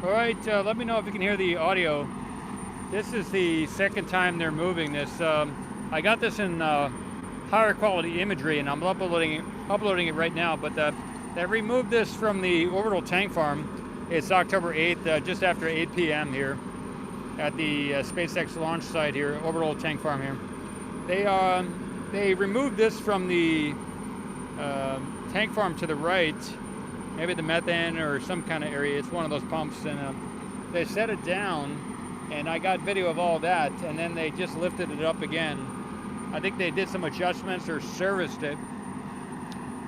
All right, let me know if you can hear the audio. This is the second time they're moving this. I got this in higher quality imagery, and I'm uploading it right now. But they removed this from the orbital tank farm. It's October 8th, just after 8 p.m. here at the SpaceX launch site here, orbital tank farm here. They removed this from the tank farm to the right, maybe the methane or some kind of area. It's one of those pumps, and they set it down, and I got video of all that, and then they just lifted it up again. I think they did some adjustments or serviced it.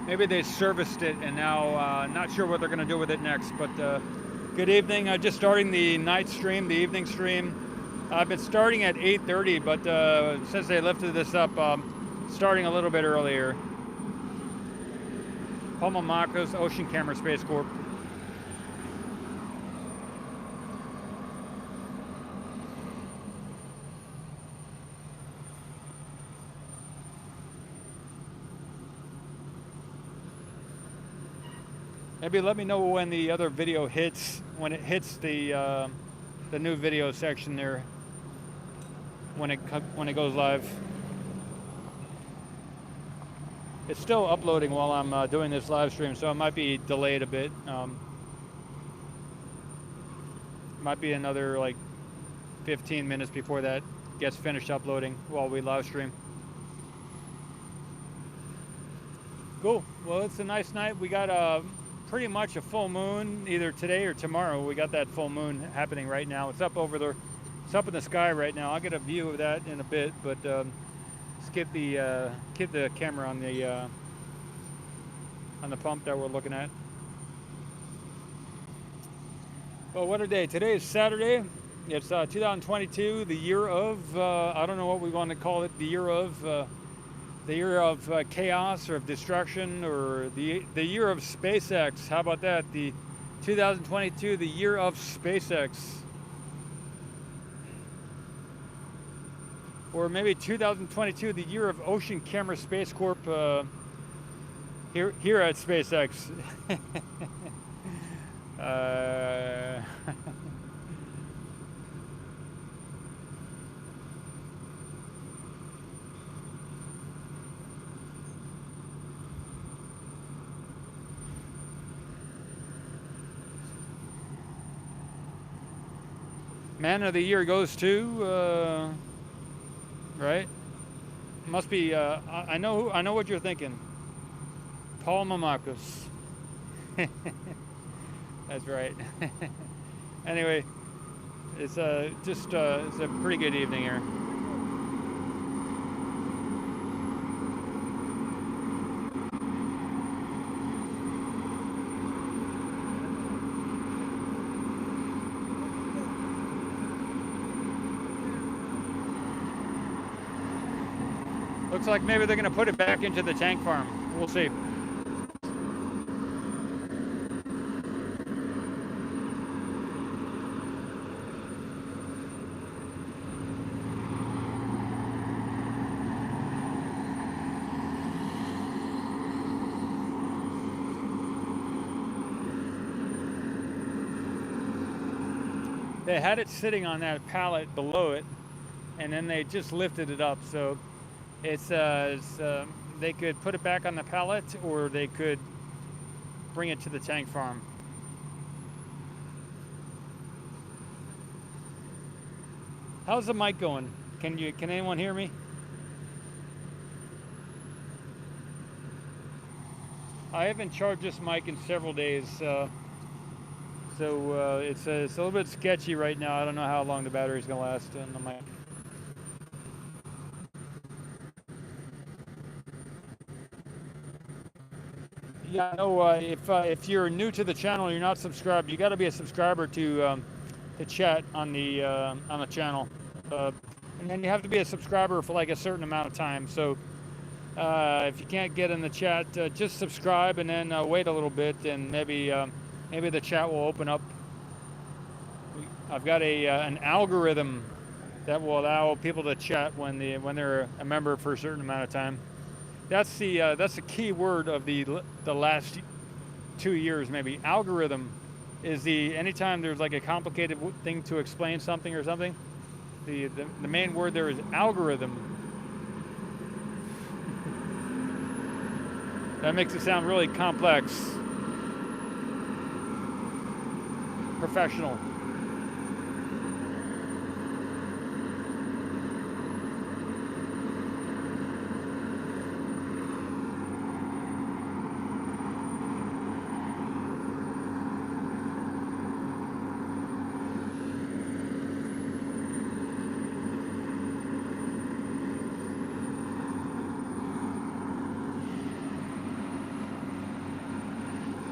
Maybe they serviced it, and now not sure what they're going to do with it next. But good evening. Just starting the night stream, the evening stream. I've been starting at 8:30, but since they lifted this up, starting a little bit earlier. Marcos, Ocean Camera Space Corp. Maybe let me know when the other video hits, when it hits the new video section there, when it goes live. It's still uploading while I'm doing this live stream, so it might be delayed a bit. Might be another like 15 minutes before that gets finished uploading while we live stream. Cool. Well, it's a nice night. We got pretty much a full moon either today or tomorrow. We got that full moon happening right now. It's up over there. It's up in the sky right now. I'll get a view of that in a bit, but keep the camera on the pump that we're looking at. Well, what a day. Today is Saturday. It's 2022, the year of, I don't know what we want to call it, the year of chaos or of destruction, or the year of SpaceX. How about that? The 2022, the year of SpaceX. Or maybe 2022, the year of Ocean Camera Space Corp here at SpaceX. Man of the year goes to. Right? Must be. I know what you're thinking. Paul Mamakos. That's right. Anyway, it's just it's a pretty good evening here. Looks like maybe they're going to put it back into the tank farm. We'll see. They had it sitting on that pallet below it, and then they just lifted it up. So it's they could put it back on the pallet, or they could bring it to the tank farm. How's the mic going? Can anyone hear me? I haven't charged this mic in several days, so it's a little bit sketchy right now. I don't know how long the battery's gonna last on the mic. Yeah, no. If you're new to the channel, you're not subscribed. You got to be a subscriber to chat on the channel, and then you have to be a subscriber for like a certain amount of time. So if you can't get in the chat, just subscribe and then wait a little bit, and maybe the chat will open up. I've got an algorithm that will allow people to chat when they're a member for a certain amount of time. That's the key word of the last 2 years, maybe. Algorithm. is anytime there's like a complicated thing to explain something or something, the main word there is algorithm. That makes it sound really complex, professional.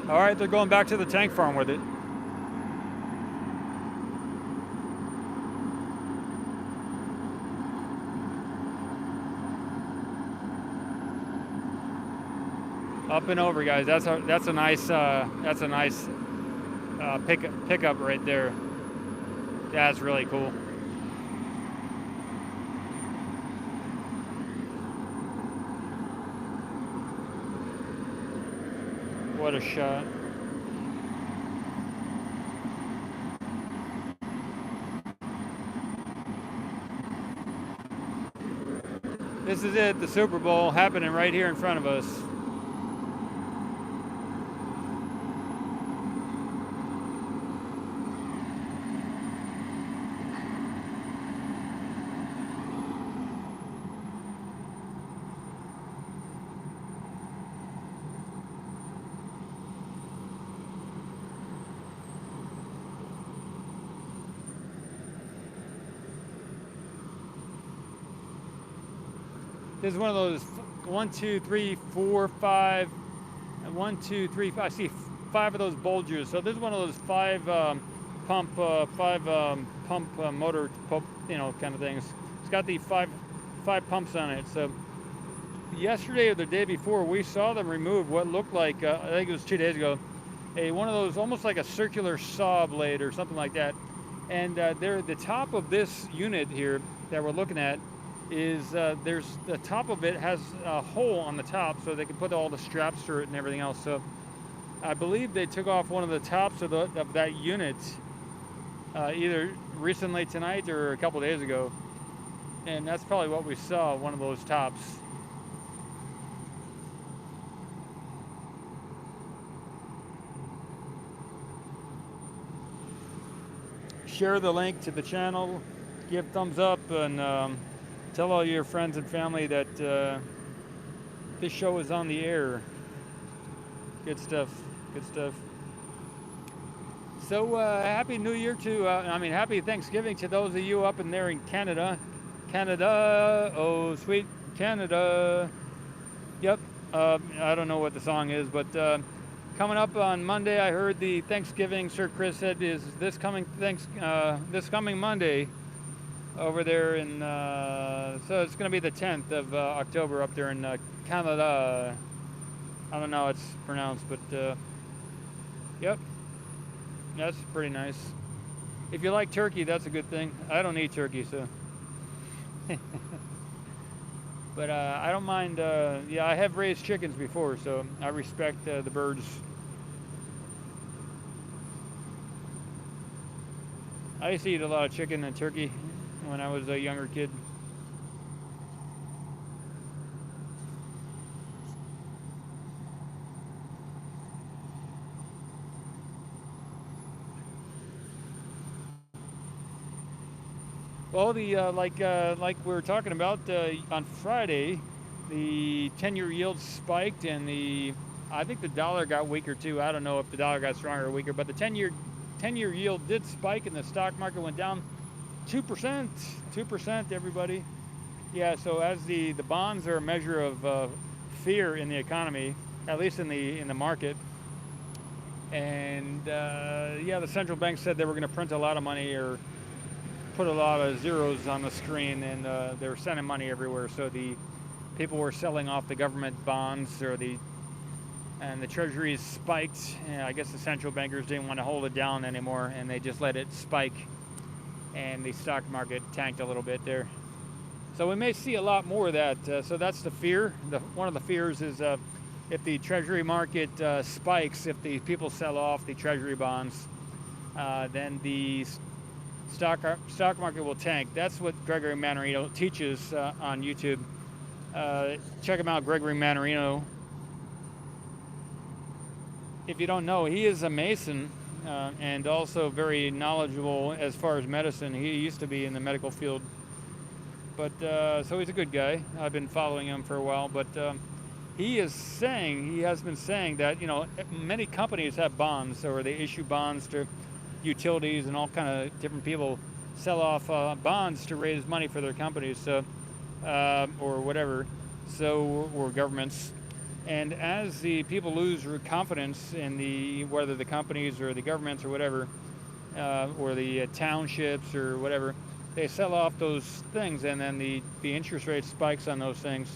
All right, they're going back to the tank farm with it. Up and over, guys. That's a nice pickup right there. That's really cool. What a shot. This is it, the Super Bowl happening right here in front of us. This is one of those 1, 2, 3, 4, 5, 1, 2, 3, 5. I see 5 of those bulges. So this is one of those 5 pump motor pump, kind of things. It's got the five pumps on it. So yesterday or the day before, we saw them remove what looked like I think it was 2 days ago, one of those almost like a circular saw blade or something like that. And the top of this unit here that we're looking at is there's the top of it has a hole on the top so they can put all the straps through it and everything else. So I believe they took off one of the tops of that unit either recently tonight or a couple days ago, and that's probably what we saw, one of those tops. Share the link to the channel, give thumbs up, and tell all your friends and family that this show is on the air. Good stuff. Good stuff. So happy New Year to, happy Thanksgiving to those of you up in there in Canada. Canada, oh sweet Canada. Yep, I don't know what the song is, but coming up on Monday, I heard the Thanksgiving, Sir Chris said, is this coming Monday. Over there in, so it's going to be the 10th of October up there in Canada. I don't know how it's pronounced, but yep, that's pretty nice. If you like turkey, that's a good thing. I don't eat turkey, so. But I don't mind, I have raised chickens before, so I respect the birds. I used to eat a lot of chicken and turkey when I was a younger kid. Well, like we were talking about on Friday, the 10-year yield spiked, and I think the dollar got weaker too. I don't know if the dollar got stronger or weaker, but the 10-year yield did spike, and the stock market went down 2%, everybody. Yeah, so as the bonds are a measure of fear in the economy, at least in the market. And the central bank said they were going to print a lot of money or put a lot of zeros on the screen, and they were sending money everywhere. So the people were selling off the government bonds, and the treasuries spiked. I guess the central bankers didn't want to hold it down anymore, and they just let it spike. And the stock market tanked a little bit there. So we may see a lot more of that. So that's the fear. One of the fears is if the treasury market spikes, if the people sell off the treasury bonds, then the stock market will tank. That's what Gregory Mannarino teaches on YouTube. Check him out, Gregory Mannarino. If you don't know, he is a Mason and also very knowledgeable as far as medicine. He used to be in the medical field, but so he's a good guy. I've been following him for a while, but he has been saying that, you know, many companies have bonds, or they issue bonds to utilities, and all kind of different people sell off bonds to raise money for their companies, so or whatever, so, or governments. And as the people lose confidence in whether the companies or the governments or whatever, or the townships or whatever, they sell off those things, and then the interest rate spikes on those things.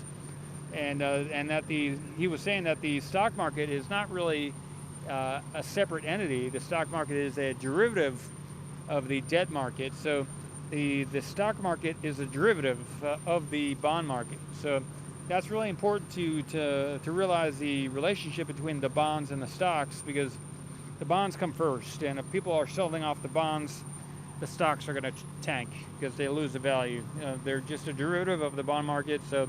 And that he was saying that the stock market is not really a separate entity. The stock market is a derivative of the debt market. So the stock market is a derivative of the bond market. So that's really important to realize the relationship between the bonds and the stocks, because the bonds come first, and if people are selling off the bonds, the stocks are going to tank because they lose the value. They're just a derivative of the bond market. So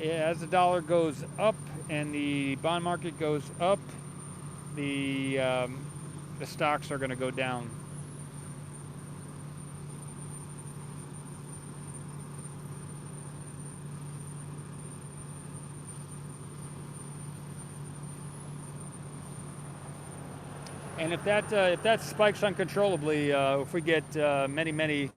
as the dollar goes up and the bond market goes up, the stocks are going to go down. And if that spikes uncontrollably, if we get many,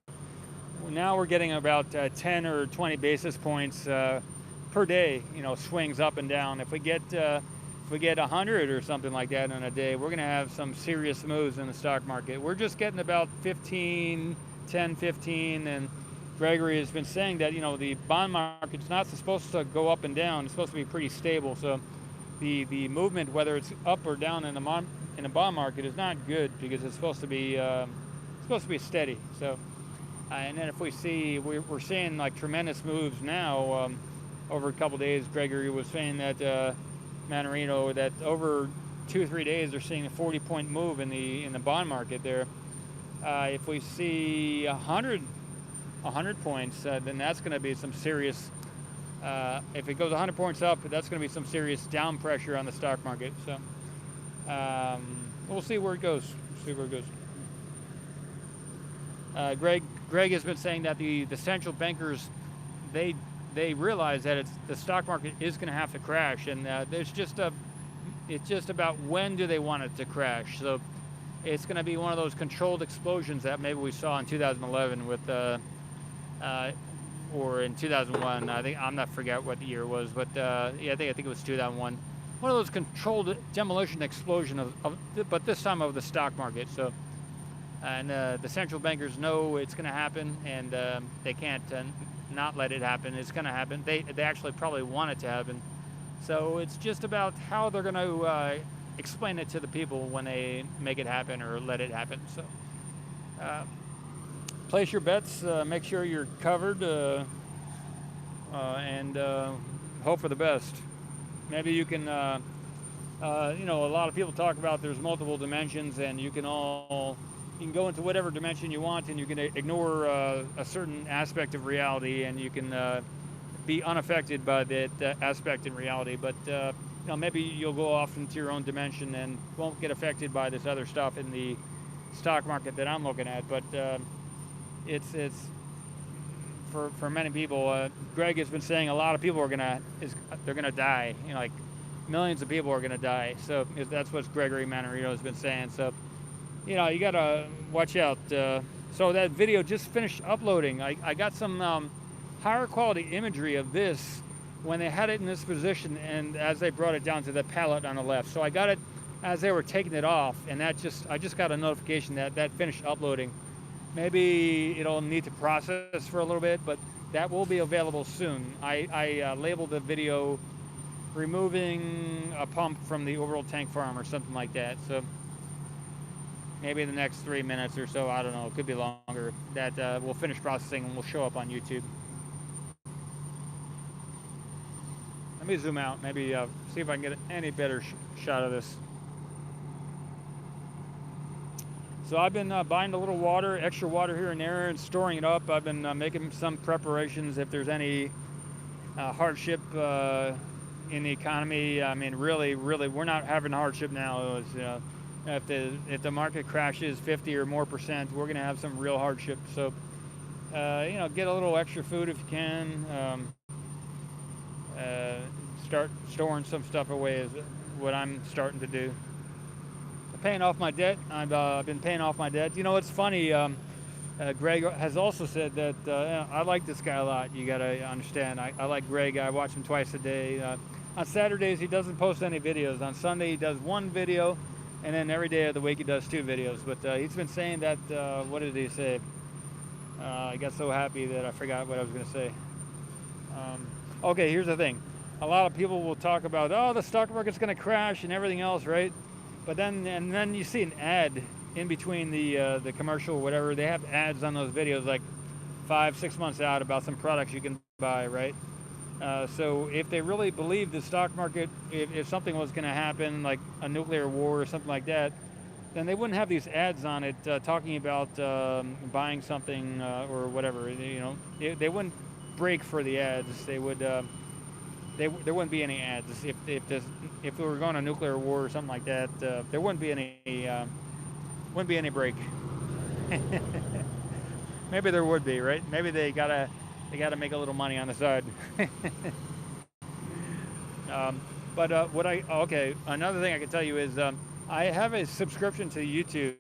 now we're getting about 10 or 20 basis points per day, you know, swings up and down. If we get 100 or something like that in a day, we're going to have some serious moves in the stock market. We're just getting about 10, 15, and Gregory has been saying that, you know, the bond market's not supposed to go up and down. It's supposed to be pretty stable. So the movement, whether it's up or down in the bond market, is not good, because it's supposed to be steady. So and then if we see, we're seeing like tremendous moves now. Over a couple days, Gregory was saying that Mannarino, that over 2 or 3 days they're seeing a 40-point move in the bond market there. If we see 100 points, then that's going to be some serious. If it goes 100 points up, that's going to be some serious down pressure on the stock market. So we'll see where it goes. Greg has been saying that the central bankers, they realize that the stock market is going to have to crash, and it's just about when do they want it to crash. So it's going to be one of those controlled explosions that maybe we saw in 2011 with or in 2001. I'm not forget what the year was, but yeah, I think it was 2001. One of those controlled demolition explosion but this time of the stock market. So and the central bankers know it's going to happen, and they can't not let it happen. It's going to happen. They actually probably want it to happen. So it's just about how they're going to explain it to the people when they make it happen or let it happen. So place your bets, make sure you're covered, and hope for the best. Maybe you can, you know, a lot of people talk about there's multiple dimensions, and you can go into whatever dimension you want, and you can ignore a certain aspect of reality, and you can be unaffected by that aspect in reality. But you know, maybe you'll go off into your own dimension and won't get affected by this other stuff in the stock market that I'm looking at. But it's for many people. Greg has been saying a lot of people they're gonna die. You know, like millions of people are gonna die. So that's what Gregory Mannarino has been saying. So you know, you gotta watch out. So that video just finished uploading. I got some higher quality imagery of this when they had it in this position, and as they brought it down to the pallet on the left. So I got it as they were taking it off, and I just got a notification that finished uploading. Maybe it'll need to process for a little bit, but that will be available soon. I labeled the video removing a pump from the overall tank farm or something like that. So maybe in the next 3 minutes or so, I don't know, it could be longer, that we'll finish processing and we'll show up on YouTube. Let me zoom out, maybe see if I can get any better shot of this. So I've been buying a little water, extra water here and there, and storing it up. I've been making some preparations if there's any hardship in the economy. I mean, really, we're not having hardship now. If the market crashes 50 or more percent, we're going to have some real hardship. So, get a little extra food if you can. Start storing some stuff away is what I'm starting to do. Paying off my debt. I've been paying off my debt. You know, it's funny. Greg has also said that I like this guy a lot. You gotta understand. I like Greg. I watch him twice a day. On Saturdays he doesn't post any videos. On Sunday he does one video, and then every day of the week he does 2 videos. But he's been saying that. What did he say? I got so happy that I forgot what I was gonna say. Okay, here's the thing. A lot of people will talk about, oh, the stock market's gonna crash and everything else, right? But then you see an ad in between the commercial, whatever. They have ads on those videos like 5-6 months out about some products you can buy, right? So if they really believe the stock market, if something was going to happen, like a nuclear war or something like that, then they wouldn't have these ads on it talking about buying something or whatever. You know, they wouldn't break for the ads. They would. There wouldn't be any ads if we were going to nuclear war or something like that. There wouldn't be any break. Maybe there would be, right? Maybe they gotta make a little money on the side. Another thing I can tell you is I have a subscription to YouTube.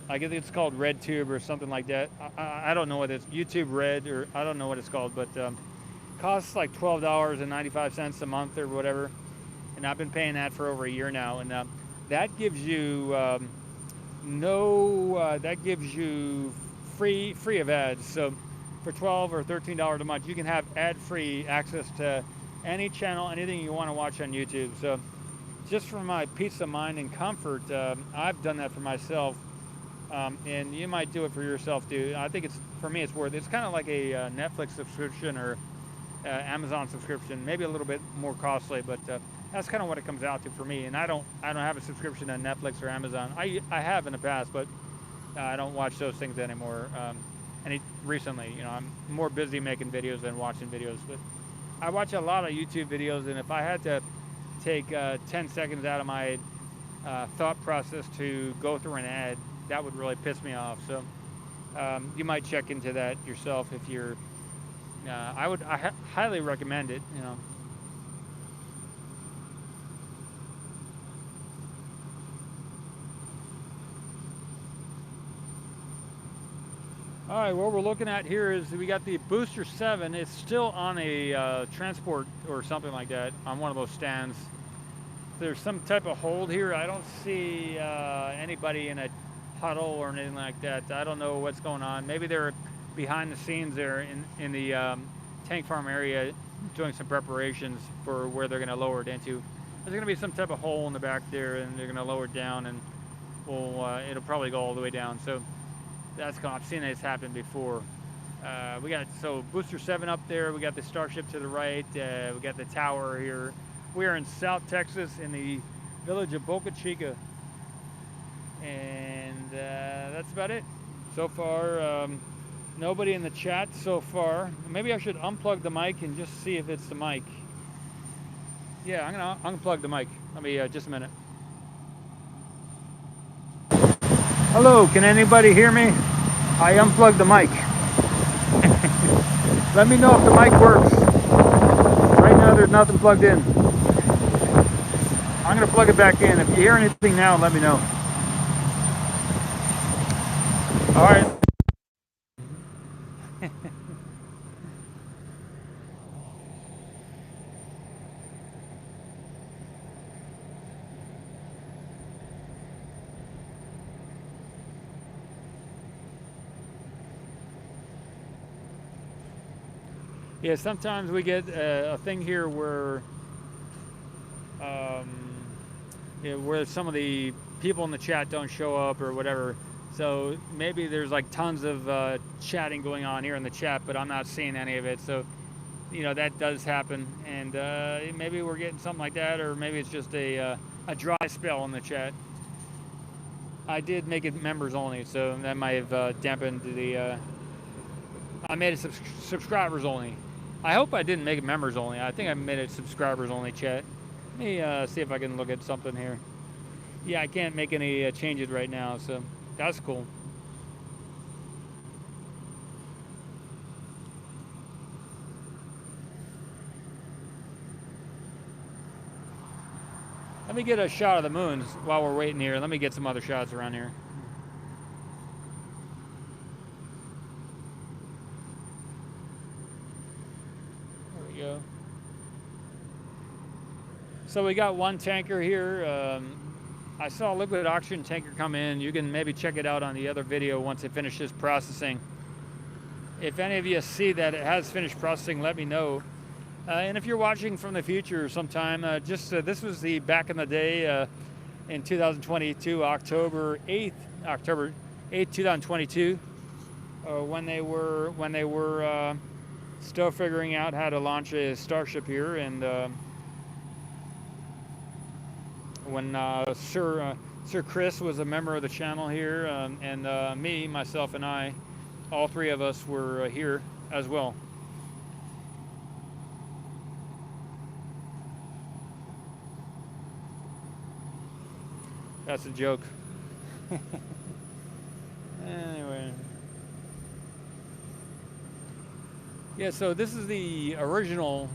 I guess it's called RedTube or something like that. I don't know what it's YouTube Red, or I don't know what it's called, but costs like $12.95 a month or whatever, and I've been paying that for over a year now, and that gives you free of ads. So for $12 or $13 a month, you can have ad-free access to any channel, anything you want to watch on YouTube. So just for my peace of mind and comfort, I've done that for myself, and you might do it for yourself too. I think for me it's worth it. It's kind of like a Netflix subscription or Amazon subscription, maybe a little bit more costly, but that's kind of what it comes out to for me. And I don't have a subscription to Netflix or Amazon. I have in the past, but I don't watch those things anymore. Recently, I'm more busy making videos than watching videos. But I watch a lot of YouTube videos, and if I had to take 10 seconds out of my thought process to go through an ad, that would really piss me off. So you might check into that yourself if you're. I highly recommend it. All right, what we're looking at here is we got the Booster 7. It's still on a transport or something like that on one of those stands. There's some type of hold here. I don't see anybody in a huddle or anything like that. I don't know what's going on. Maybe they're behind the scenes there in the tank farm area doing some preparations for where they're going to lower it into. There's going to be some type of hole in the back there, and they're going to lower it down, and it'll probably go all the way down. So that's cool. I've seen this happen before. We got Booster 7 up there. We got the Starship to the right. We got the tower here. We are in South Texas in the village of Boca Chica, and that's about it so far. Nobody in the chat so far. Maybe I should unplug the mic and just see if it's the mic. Yeah, I'm gonna unplug the mic. Let me just a minute. Hello, can anybody hear me? I unplugged the mic. Let me know if the mic works. Right now there's nothing plugged in. I'm gonna plug it back in. If you hear anything now, let me know. All right. Yeah, sometimes we get a thing here where where some of the people in the chat don't show up or whatever. So maybe there's like tons of chatting going on here in the chat, but I'm not seeing any of it. So, that does happen. And maybe we're getting something like that, or maybe it's just a dry spell in the chat. I did make it members only, so that might have dampened the. I made it subscribers only. I hope I didn't make it members only. I think I made it subscribers only. Chat. Let me see if I can look at something here. Yeah, I can't make any changes right now, so that's cool. Let me get a shot of the moons while we're waiting here. Let me get some other shots around here. There we go. So we got one tanker here. I saw a liquid oxygen tanker come in. You can maybe check it out on the other video once it finishes processing. If any of you see that it has finished processing, let me know. And if you're watching from the future sometime, this was the back in the day in 2022, October 8th, 2022, when they were still figuring out how to launch a Starship here, and when Sir Chris was a member of the channel here, and myself, and I, all three of us were here as well. That's a joke. Anyway. Yeah, so this is the original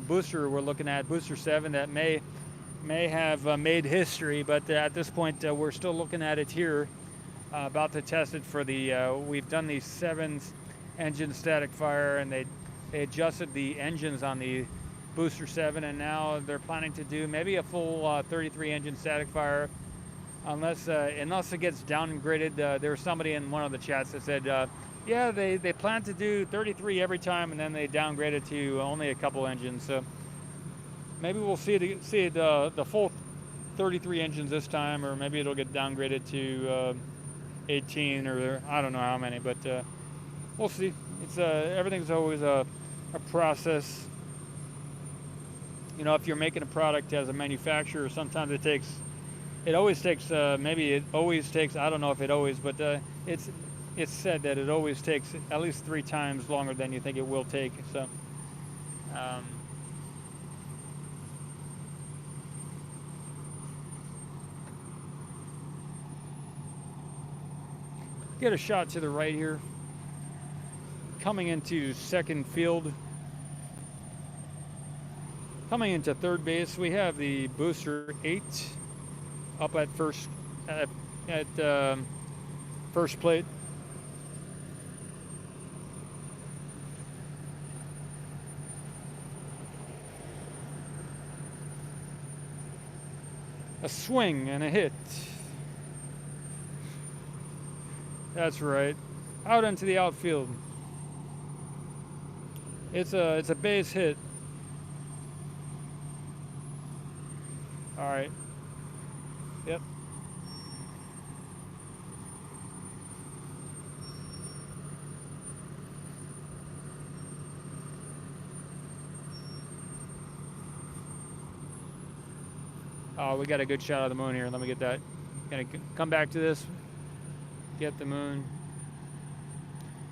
booster we're looking at, Booster 7, that may have made history, but at this point we're still looking at it here, about to test it for the, we've done the 7 engine static fire, and they adjusted the engines on the Booster 7, and now they're planning to do maybe a full 33 engine static fire, unless it gets downgraded. There was somebody in one of the chats that said, yeah, they plan to do 33 every time, and then they downgrade it to only a couple engines. So maybe we'll see the full 33 engines this time, or maybe it'll get downgraded to 18, or I don't know how many, but we'll see. It's everything's always a process. You know, if you're making a product as a manufacturer, sometimes it always takes, I don't know if it always, but it's said that it always takes at least 3 times longer than you think it will take. So, get a shot to the right here. Coming into second field. Coming into third base, we have the Booster 8 up at first plate. A swing and a hit. That's right. Out into the outfield. It's a base hit. All right. Yep. Oh, we got a good shot of the moon here. Let me get that. Gonna come back to this. Get the moon.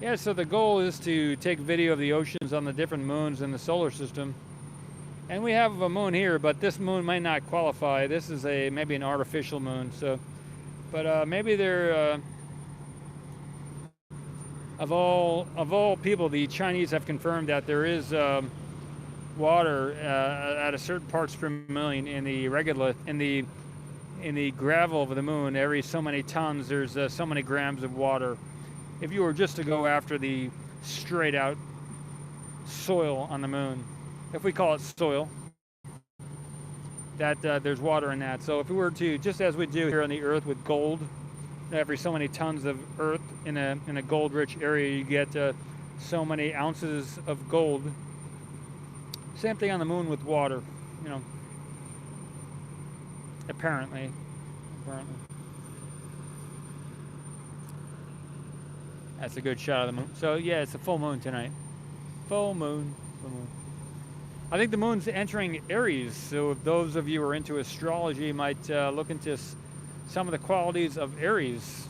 Yeah, so the goal is to take video of the oceans on the different moons in the solar system. And we have a moon here, but this moon might not qualify. This is maybe an artificial moon. So, but maybe they're of all people, the Chinese have confirmed that there is water at a certain parts per million in the in the gravel of the moon. Every so many tons, there's so many grams of water. If you were just to go after the straight out soil on the moon, if we call it soil, that there's water in that. So if we were to, just as we do here on the Earth with gold, every so many tons of Earth in a gold-rich area, you get so many ounces of gold. Same thing on the moon with water, you know. Apparently. That's a good shot of the moon. So yeah, it's a full moon tonight. Full moon. I think the moon's entering Aries, so if those of you who are into astrology might look into some of the qualities of Aries.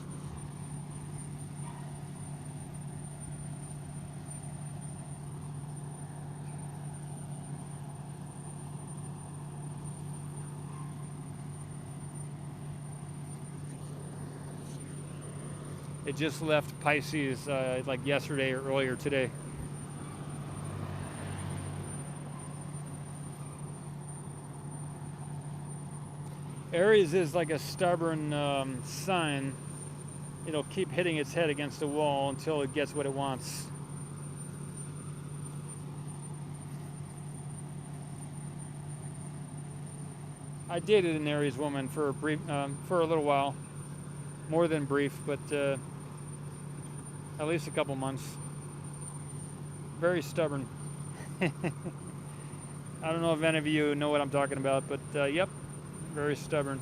It just left Pisces like yesterday or earlier today. Aries is like a stubborn sign. It'll keep hitting its head against the wall until it gets what it wants. I dated an Aries woman for a little while, more than brief, but at least a couple months. Very stubborn. I don't know if any of you know what I'm talking about, but yep, very stubborn.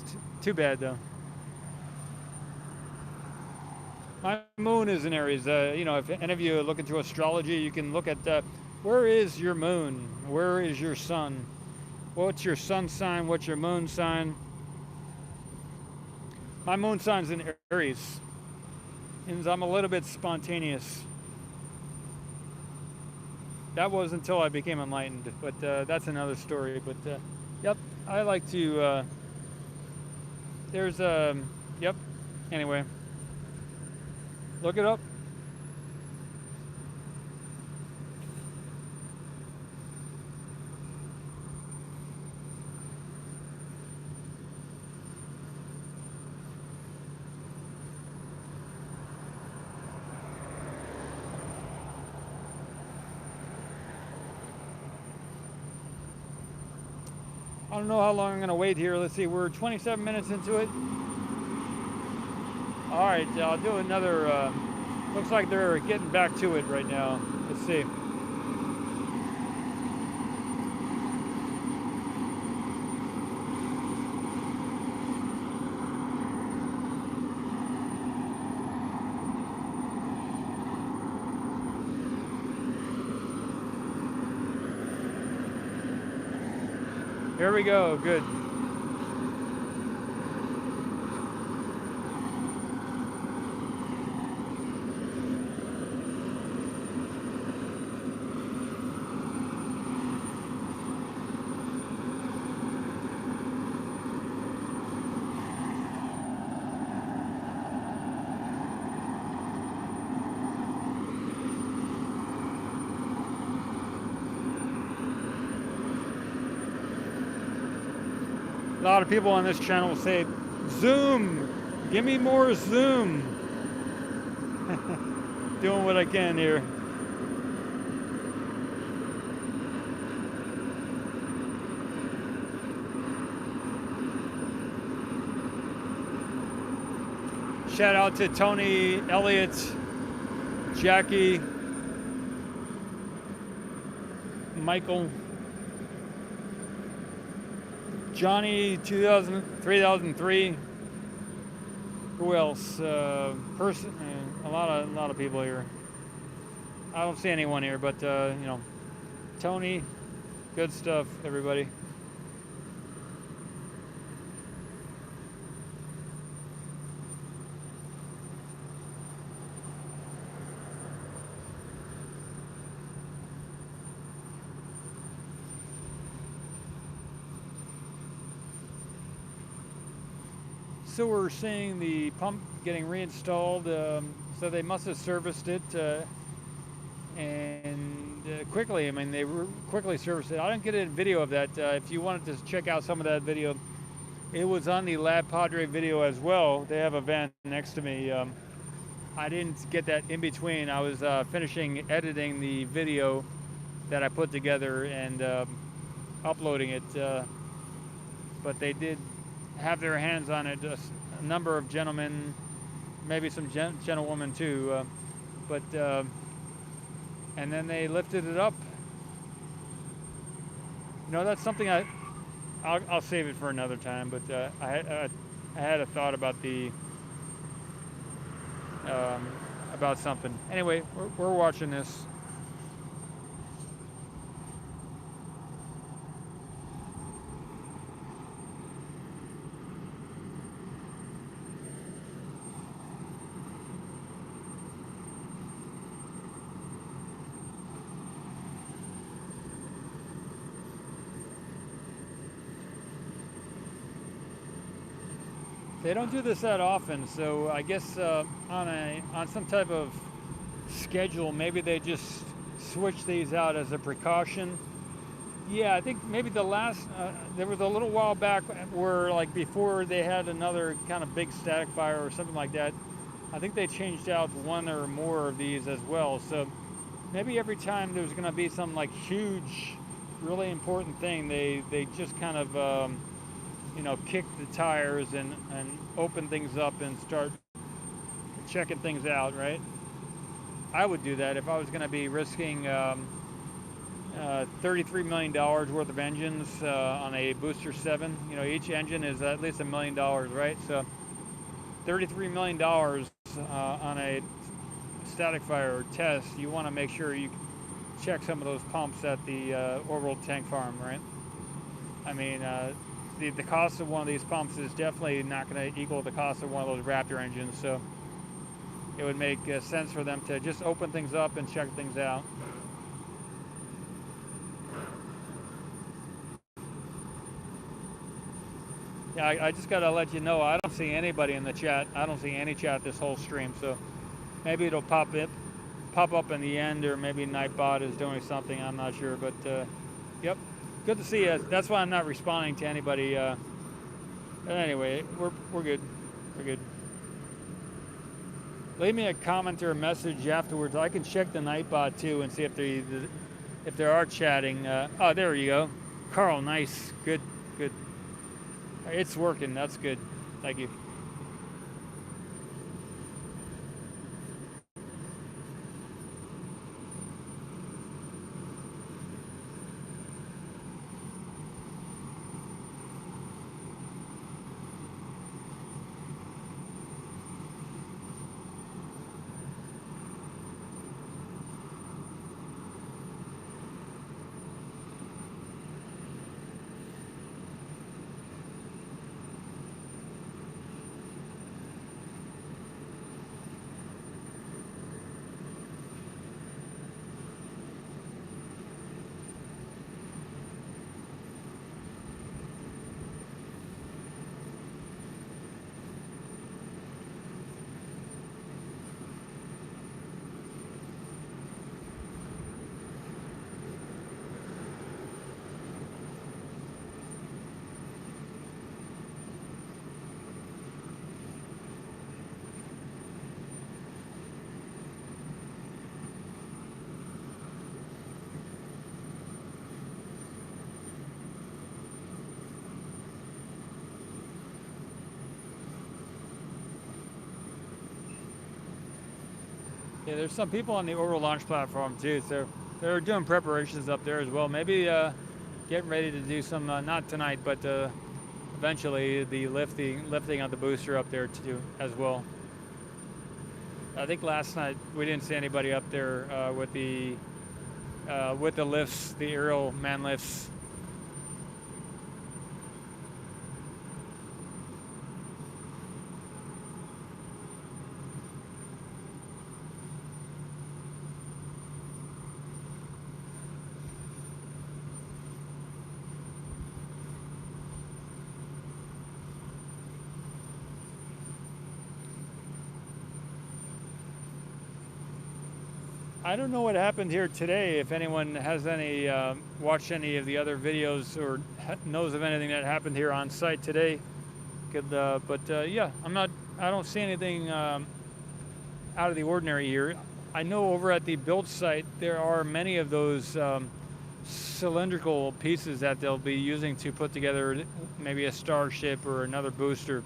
It's too bad though. My moon is in Aries. You know, if any of you look into astrology, you can look at where is your moon? Where is your sun? What's your sun sign? What's your moon sign? My moon sign's in Aries. And I'm a little bit spontaneous. That was until I became enlightened, but that's another story. But yep, I like to. There's yep. Anyway, look it up. I don't know how long I'm going to wait here. Let's see, we're 27 minutes into it. All right, I'll do another, looks like they're getting back to it right now. Let's see. Here we go, good. A lot of people on this channel say, Zoom, give me more Zoom. Doing what I can here. Shout out to Tony, Elliot, Jackie, Michael, Johnny 3003. Who else? A lot of people here. I don't see anyone here, but you know, Tony, good stuff, everybody. So we're seeing the pump getting reinstalled, so they must have serviced it and quickly. I mean, they quickly serviced it. I didn't get a video of that. If you wanted to check out some of that video, it was on the Lab Padre video as well. They have a van next to me. I didn't get that in between. I was finishing editing the video that I put together and uploading it, but they did have their hands on it. Just a number of gentlemen, maybe some gentlewomen too, but and then they lifted it up. You know, that's something I'll save it for another time. But I had a thought about the about something. Anyway, we're watching this. They don't do this that often, so I guess on some type of schedule, maybe they just switch these out as a precaution. Yeah, I think maybe the last there was a little while back where like before they had another kind of big static fire or something like that. I think they changed out one or more of these as well. So maybe every time there's going to be some like huge, really important thing, they just kind of kick the tires and open things up and start checking things out, right? I would do that if I was going to be risking $33 million worth of engines on a Booster 7. Each engine is at least $1 million, right? So $33 million on a static fire test, you want to make sure you check some of those pumps at the orbital tank farm, right? I mean, the cost of one of these pumps is definitely not going to equal the cost of one of those Raptor engines, so it would make sense for them to just open things up and check things out. Yeah, I just got to let you know, I don't see anybody in the chat. I don't see any chat this whole stream, so maybe it'll pop up in the end, or maybe Nightbot is doing something. I'm not sure, but yep, good to see you. That's why I'm not responding to anybody. But anyway, we're good. We're good. Leave me a comment or a message afterwards. I can check the Nightbot too and see if they are chatting. Oh, there you go, Carl. Nice, good, good. It's working. That's good. Thank you. Yeah, there's some people on the orbital launch platform too, so they're doing preparations up there as well. Maybe getting ready to do some, not tonight, but eventually the lifting of the booster up there too as well. I think last night we didn't see anybody up there with the lifts, the aerial man lifts. I don't know what happened here today. If anyone has any watched any of the other videos or knows of anything that happened here on site today, could. Yeah, I don't see anything out of the ordinary here. I know over at the build site there are many of those cylindrical pieces that they'll be using to put together maybe a starship or another booster.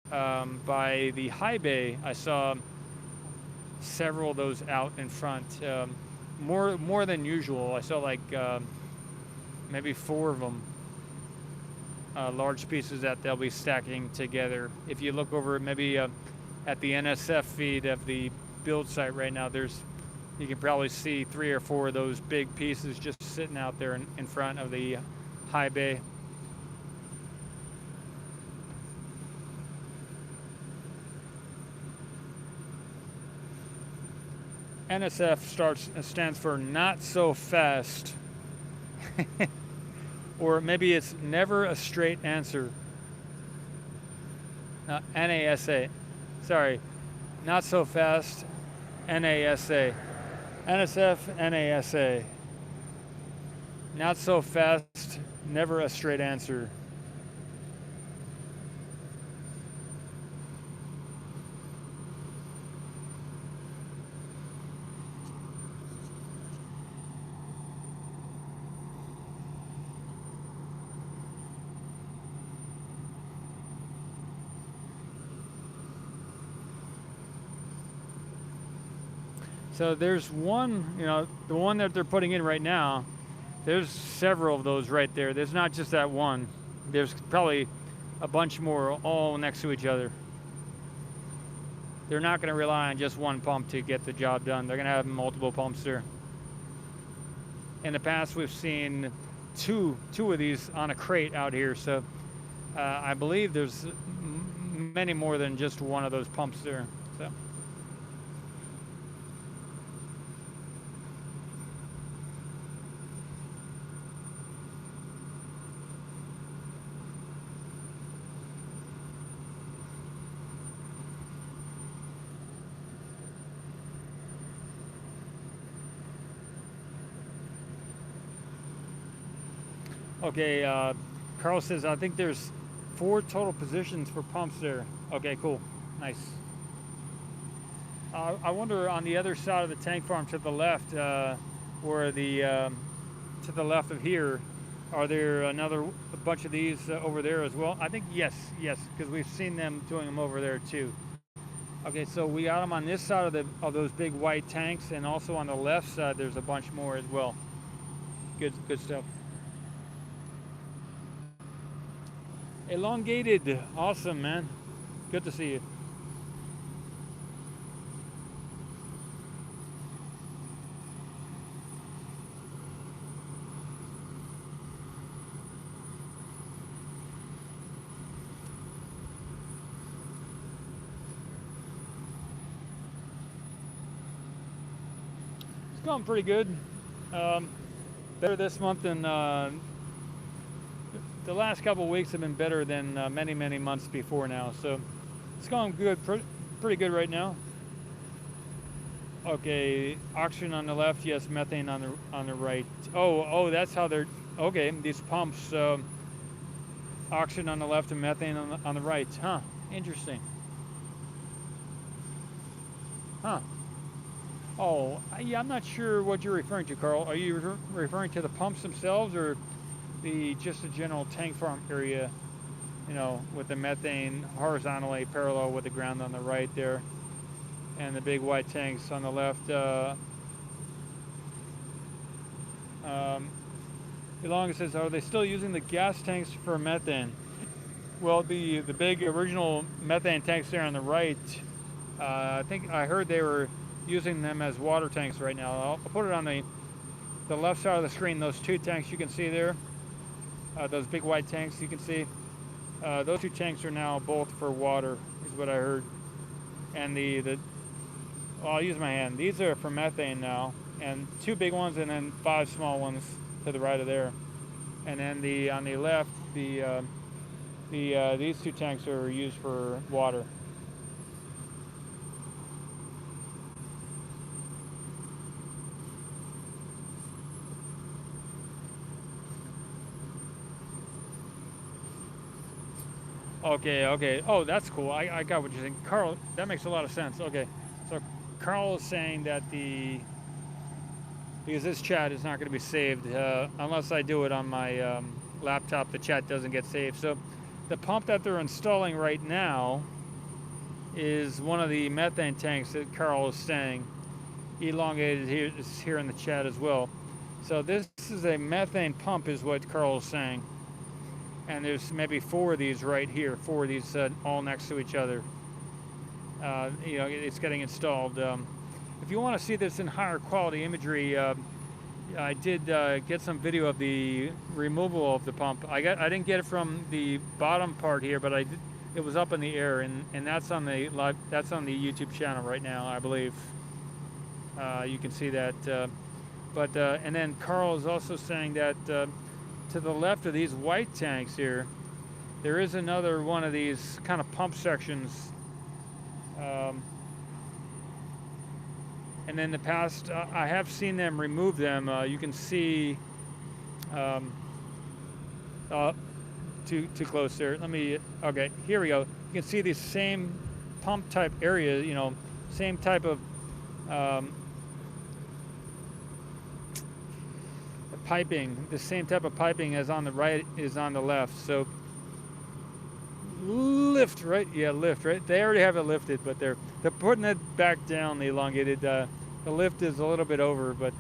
By the high bay, I saw several of those out in front, more than usual. I saw like maybe 4 of them, large pieces that they'll be stacking together. If you look over maybe at the NSF feed of the build site right now, you can probably see 3 or 4 of those big pieces just sitting out there in front of the high bay. NSF stands for not so fast. Or maybe it's never a straight answer. NASA. Sorry, not so fast. NASA. NSF, NASA. Not so fast, never a straight answer. So there's one, the one that they're putting in right now, there's several of those right there. There's not just that one. There's probably a bunch more all next to each other. They're not going to rely on just one pump to get the job done. They're going to have multiple pumps there. In the past, we've seen two of these on a crate out here. So I believe there's many more than just one of those pumps there. So. Okay, Carl says, I think there's 4 total positions for pumps there. Okay, cool. Nice. I wonder on the other side of the tank farm to the left, where to the left of here, are there a bunch of these over there as well? I think yes, because we've seen them doing them over there too. Okay, so we got them on this side of those big white tanks, and also on the left side, there's a bunch more as well. Good stuff. Elongated, awesome, man. Good to see you. It's going pretty good. Better this month than the last couple of weeks have been better than many months before now. So it's going good, pretty good right now. Okay, oxygen on the left, yes, methane on the right. Oh, that's how they're, okay, these pumps, oxygen on the left and methane on the right. Huh, interesting. Huh. Oh, yeah, I'm not sure what you're referring to, Carl. Are you referring to the pumps themselves, or just the general tank farm area, with the methane horizontally parallel with the ground on the right there, and the big white tanks on the left? Elonga says, are they still using the gas tanks for methane? Well, the big original methane tanks there on the right, I think I heard they were using them as water tanks right now. I'll put it on the left side of the screen, those 2 tanks you can see there. Those big white tanks you can see, those 2 tanks are now both for water, is what I heard. And I'll use my hand. These are for methane now, and 2 big ones, and then 5 small ones to the right of there. And then on the left, these 2 tanks are used for water. Okay. Oh, that's cool. I got what you're saying. Carl, that makes a lot of sense. Okay. So Carl is saying that because this chat is not going to be saved, unless I do it on my laptop, the chat doesn't get saved. So the pump that they're installing right now is one of the methane tanks that Carl is saying. Elongated is here in the chat as well. So this is a methane pump, is what Carl is saying. And there's maybe 4 of these right here, 4 of these all next to each other. It's getting installed. If you want to see this in higher quality imagery, I did get some video of the removal of the pump. I didn't get it from the bottom part here, but it was up in the air, and that's on the YouTube channel right now, I believe. You can see that. And then Carl is also saying that to the left of these white tanks here, there is another one of these kind of pump sections. And in the past, I have seen them remove them. You can see, um, too close there. Let me, okay, here we go. You can see the same pump type area, you know, same type of um, piping, the same type of piping as on the right is on the left. So lift, right? Yeah, lift, right? They already have it lifted, but they're putting it back down, the elongated. The lift is a little bit over, but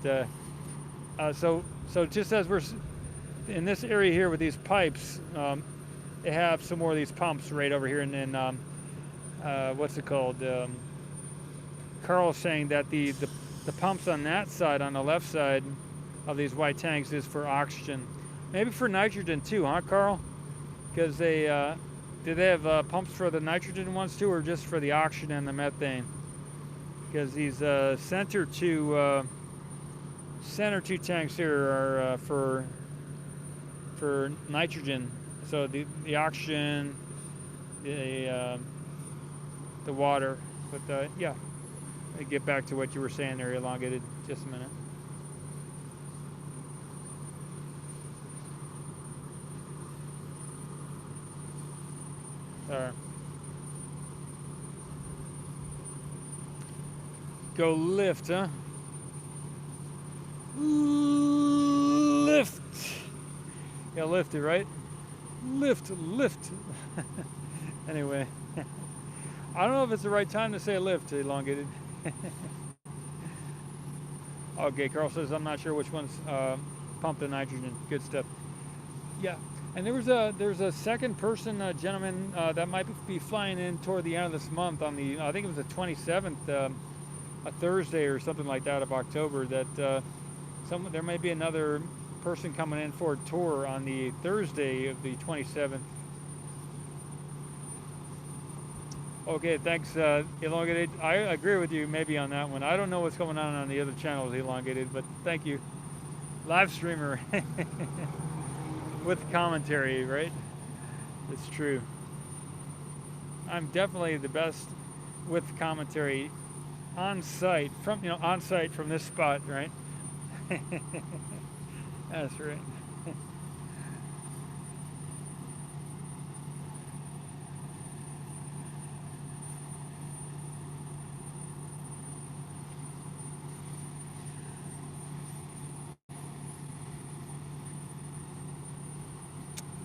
so just as we're in this area here with these pipes, they have some more of these pumps right over here, and then what's it called? Carl's saying that the pumps on that side, on the left side of these white tanks, is for oxygen, maybe for nitrogen too, huh, Carl? Because they do they have pumps for the nitrogen ones too, or just for the oxygen and the methane? Because these center two tanks here are for nitrogen. So the oxygen, the water. But yeah, let me get back to what you were saying there, elongated. Just a minute. All right. Go lift, huh? Lift. Yeah, lift it, right? Lift. Anyway, I don't know if it's the right time to say lift, elongated. Okay, Carl says, I'm not sure which one's pump the nitrogen. Good stuff. Yeah, and there's a second person, gentleman, that might be flying in toward the end of this month on the, I think it was the 27th, a Thursday or something like that of October, that there may be another person coming in for a tour on the Thursday of the 27th. Okay, thanks, Elongated. I agree with you maybe on that one. I don't know what's going on the other channels, Elongated, but thank you. Live streamer with commentary, right? It's true. I'm definitely the best with commentary on site from this spot, right? That's right.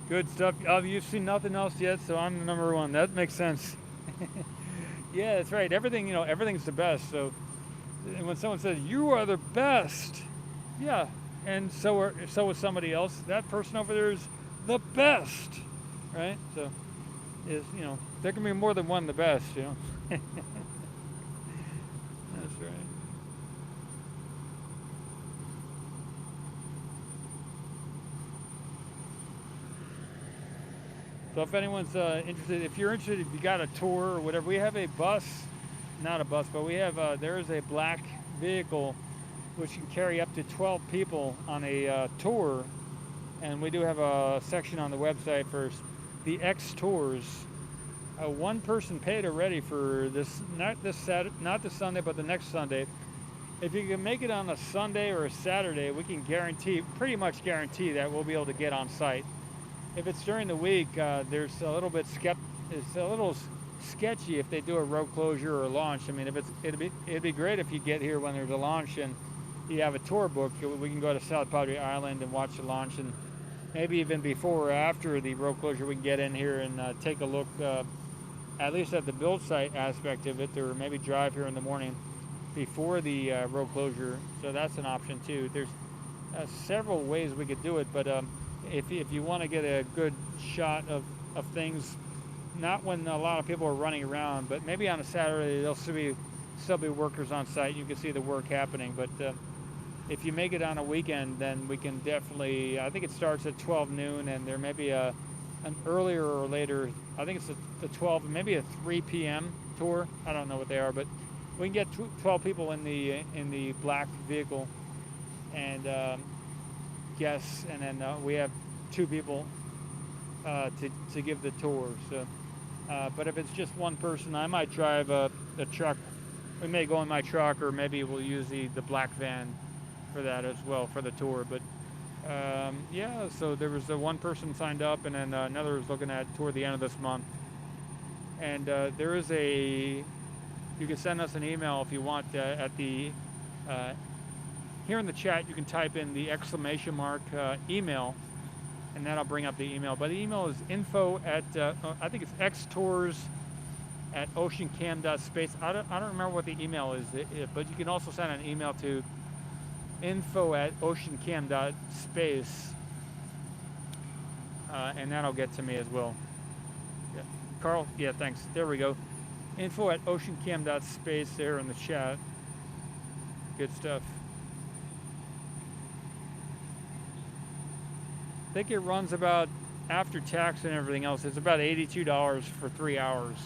Good stuff. You've seen nothing else yet, so I'm the number one. That makes sense. Yeah, that's right. Everything, everything's the best. So when someone says you are the best, yeah, and so is somebody else. That person over there is the best, right? So there can be more than one the best, That's right. So if anyone's interested, if you're interested, if you got a tour or whatever, we have a bus, not a bus, but we have there is a black vehicle which can carry up to 12 people on a tour, and we do have a section on the website for the X tours. One person paid already for this, not this Sunday, but the next Sunday. If you can make it on a Sunday or a Saturday, we can pretty much guarantee that we'll be able to get on site. If it's during the week, there's a little bit it's a little sketchy if they do a road closure or a launch. I mean, it'd be great if you get here when there's a launch and you have a tour book. We can go to South Padre Island and watch the launch, and maybe even before or after the road closure, we can get in here and take a look, at least at the build site aspect of it, or maybe drive here in the morning before the road closure. So that's an option too. There's several ways we could do it, but if you want to get a good shot of things, not when a lot of people are running around, but maybe on a Saturday there'll still be workers on site. You can see the work happening. But if you make it on a weekend, then we can definitely. I think it starts at 12 noon, and there may be an earlier or later. I think it's the 12, maybe a 3 p.m. tour. I don't know what they are, but we can get 12 people in the black vehicle, and guests, and then we have 2 people to give the tour. So, but if it's just one person, I might drive a truck. We may go in my truck, or maybe we'll use the black van for that as well for the tour. But yeah, so there was one person signed up, and then another was looking at toward the end of this month. And there is you can send us an email if you want at the here in the chat. You can type in the exclamation mark email, and that'll bring up the email. But the email is info at I think it's xtours@oceancam.space. I don't remember what the email is, but you can also send an email to info@oceancam.space, and that'll get to me as well. Yeah. Carl, yeah, thanks. There we go. info@oceancam.space there in the chat. Good stuff. I think it runs about, after tax and everything else, it's about $82 for 3 hours.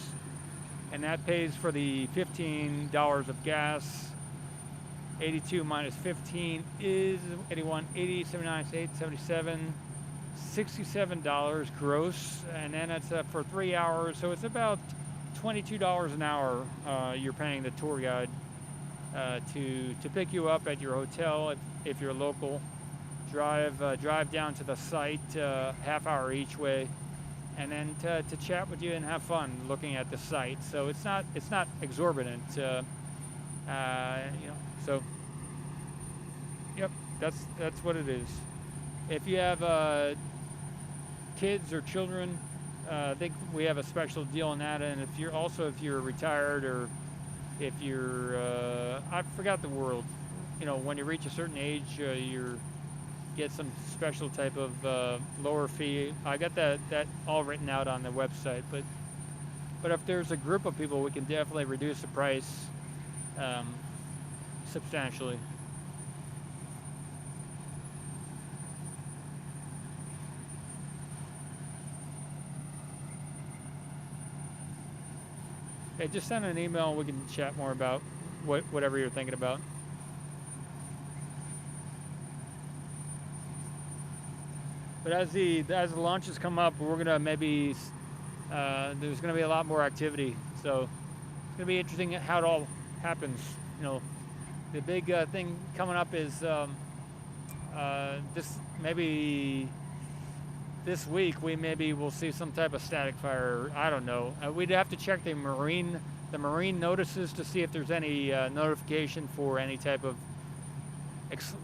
And that pays for the $15 of gas. 82 minus 15 is 81, 80, 79, 8, 77, $67 gross. And then it's for 3 hours. So it's about $22 an hour you're paying the tour guide to pick you up at your hotel if you're local. Drive down to the site, half hour each way, and then to chat with you and have fun looking at the site. So it's not exorbitant, you know. So yep, that's what it is. If you have kids or children, I think we have a special deal on that. And if you're retired, or if you're I forgot the word, you know, when you reach a certain age, you're get some special type of lower fee. I got that all written out on the website. But if there's a group of people, we can definitely reduce the price substantially. Hey, just send an email and we can chat more about whatever you're thinking about. But as the launches come up, we're gonna maybe there's gonna be a lot more activity. So it's gonna be interesting how it all happens. You know, the big thing coming up is this week we will see some type of static fire. I don't know. We'd have to check the marine notices to see if there's any notification for any type of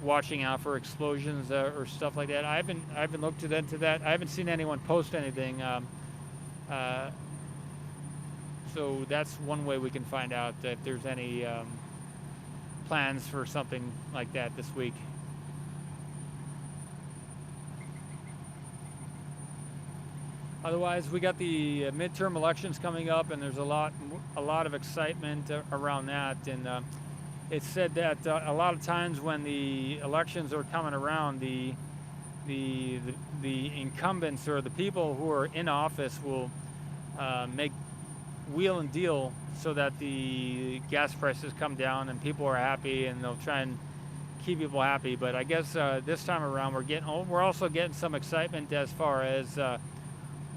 watching out for explosions or stuff like that. I haven't looked into that. I haven't seen anyone post anything. So that's one way we can find out if there's any plans for something like that this week. Otherwise, we got the midterm elections coming up, and there's a lot of excitement around that. And it's said that a lot of times when the elections are coming around, the incumbents or the people who are in office will wheel and deal so that the gas prices come down and people are happy, and they'll try and keep people happy. But I guess this time around we're also getting some excitement as far as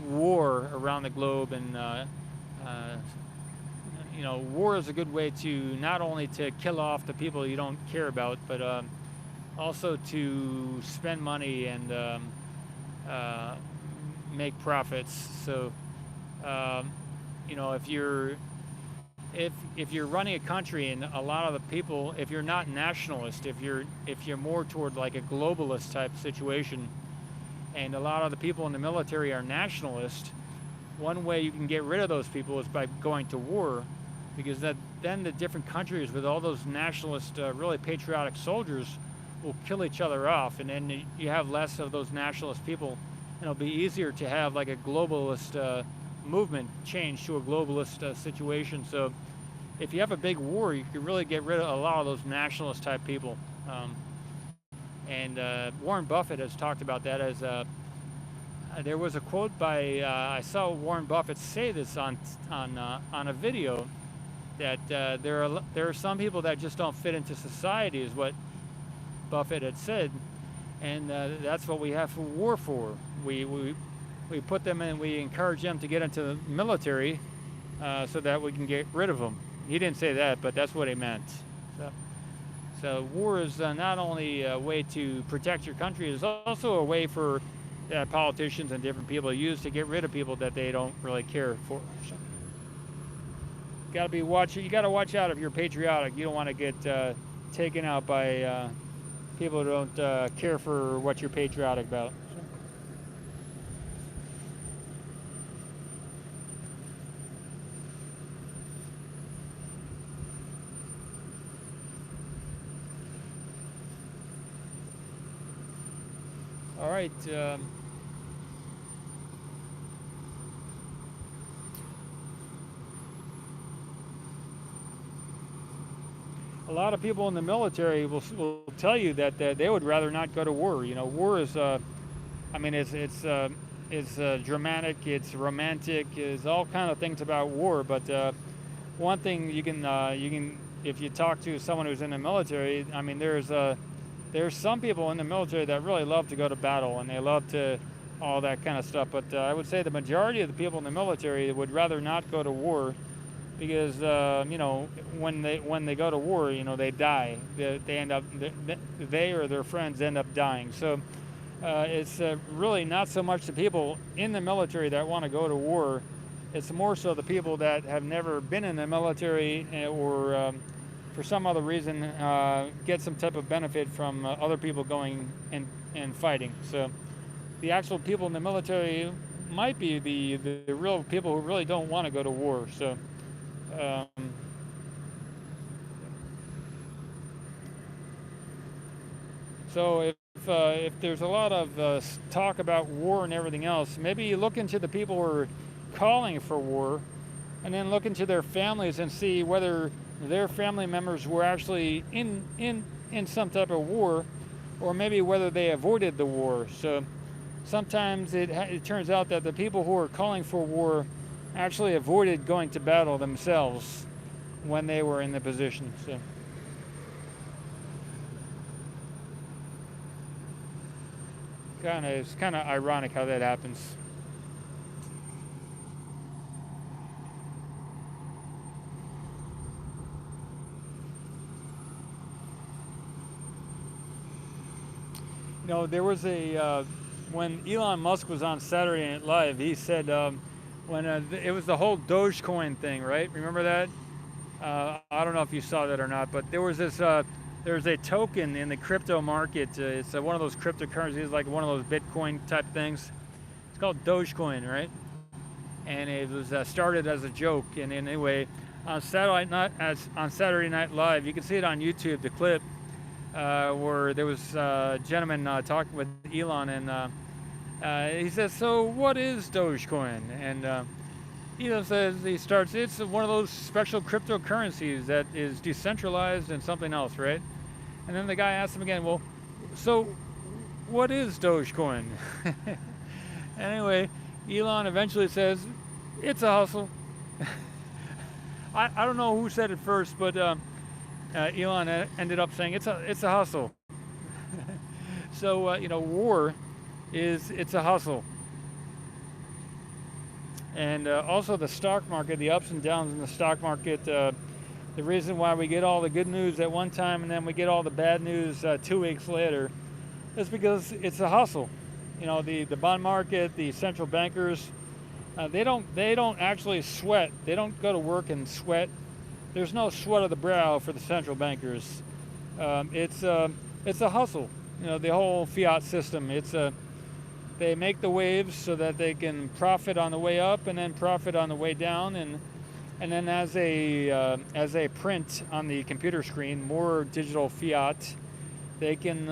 war around the globe, and you know, war is a good way to not only to kill off the people you don't care about, but also to spend money and make profits. So you know, if you're running a country, and a lot of the people, if you're not nationalist, if you're more toward like a globalist type situation, and a lot of the people in the military are nationalist, one way you can get rid of those people is by going to war, because then the different countries with all those nationalist, really patriotic soldiers will kill each other off, and then you have less of those nationalist people, and it'll be easier to have like a globalist movement change to a globalist situation. So if you have a big war, you can really get rid of a lot of those nationalist type people. And Warren Buffett has talked about that as there was a quote by I saw Warren Buffett say this on a video, that there are some people that just don't fit into society, is what Buffett had said, and that's what we have war for. we put them in, we encourage them to get into the military so that we can get rid of them. He didn't say that, but that's what he meant. So war is not only a way to protect your country, it's also a way for politicians and different people to use to get rid of people that they don't really care for. So, you got to watch out if you're patriotic. You don't want to get taken out by people who don't care for what you're patriotic about. All right. A lot of people in the military will tell you that they would rather not go to war. You know, war is, I mean, it's dramatic, it's romantic, it's all kind of things about war. But one thing you can, if you talk to someone who's in the military, I mean, there's some people in the military that really love to go to battle and they love to all that kind of stuff. But I would say the majority of the people in the military would rather not go to war because you know, when they go to war, you know, they die. They or their friends end up dying. So it's really not so much the people in the military that want to go to war. It's more so the people that have never been in the military or for some other reason get some type of benefit from other people going and fighting. So the actual people in the military might be the real people who really don't want to go to war. So if there's a lot of talk about war and everything else, maybe you look into the people who are calling for war, and then look into their families and see whether their family members were actually in some type of war, or maybe whether they avoided the war. So sometimes it turns out that the people who are calling for war actually avoided going to battle themselves when they were in the position. So it's kind of ironic how that happens. You know, there was when Elon Musk was on Saturday Night Live, he said when it was the whole Dogecoin thing, right? Remember that? I don't know if you saw that or not, but there was this. There's a token in the crypto market. It's one of those cryptocurrencies, like one of those Bitcoin type things. It's called Dogecoin, right? And it was started as a joke. And anyway, on Saturday Night Live, you can see it on YouTube. The clip where there was a gentleman talking with Elon, and he says, "So what is Dogecoin?" And Elon says it's one of those special cryptocurrencies that is decentralized and something else, right? And then the guy asks him again, "Well, so what is Dogecoin?" Anyway, Elon eventually says, "It's a hustle." I don't know who said it first, but Elon ended up saying it's a hustle. So you know, war it's a hustle. And also the stock market, the ups and downs in the stock market. The reason why we get all the good news at one time and then we get all the bad news 2 weeks later is because it's a hustle. You know, the bond market, the central bankers, they don't actually sweat. They don't go to work and sweat. There's no sweat of the brow for the central bankers. It's a hustle. You know, the whole fiat system. They make the waves so that they can profit on the way up and then profit on the way down, and then as they print on the computer screen more digital fiat, they can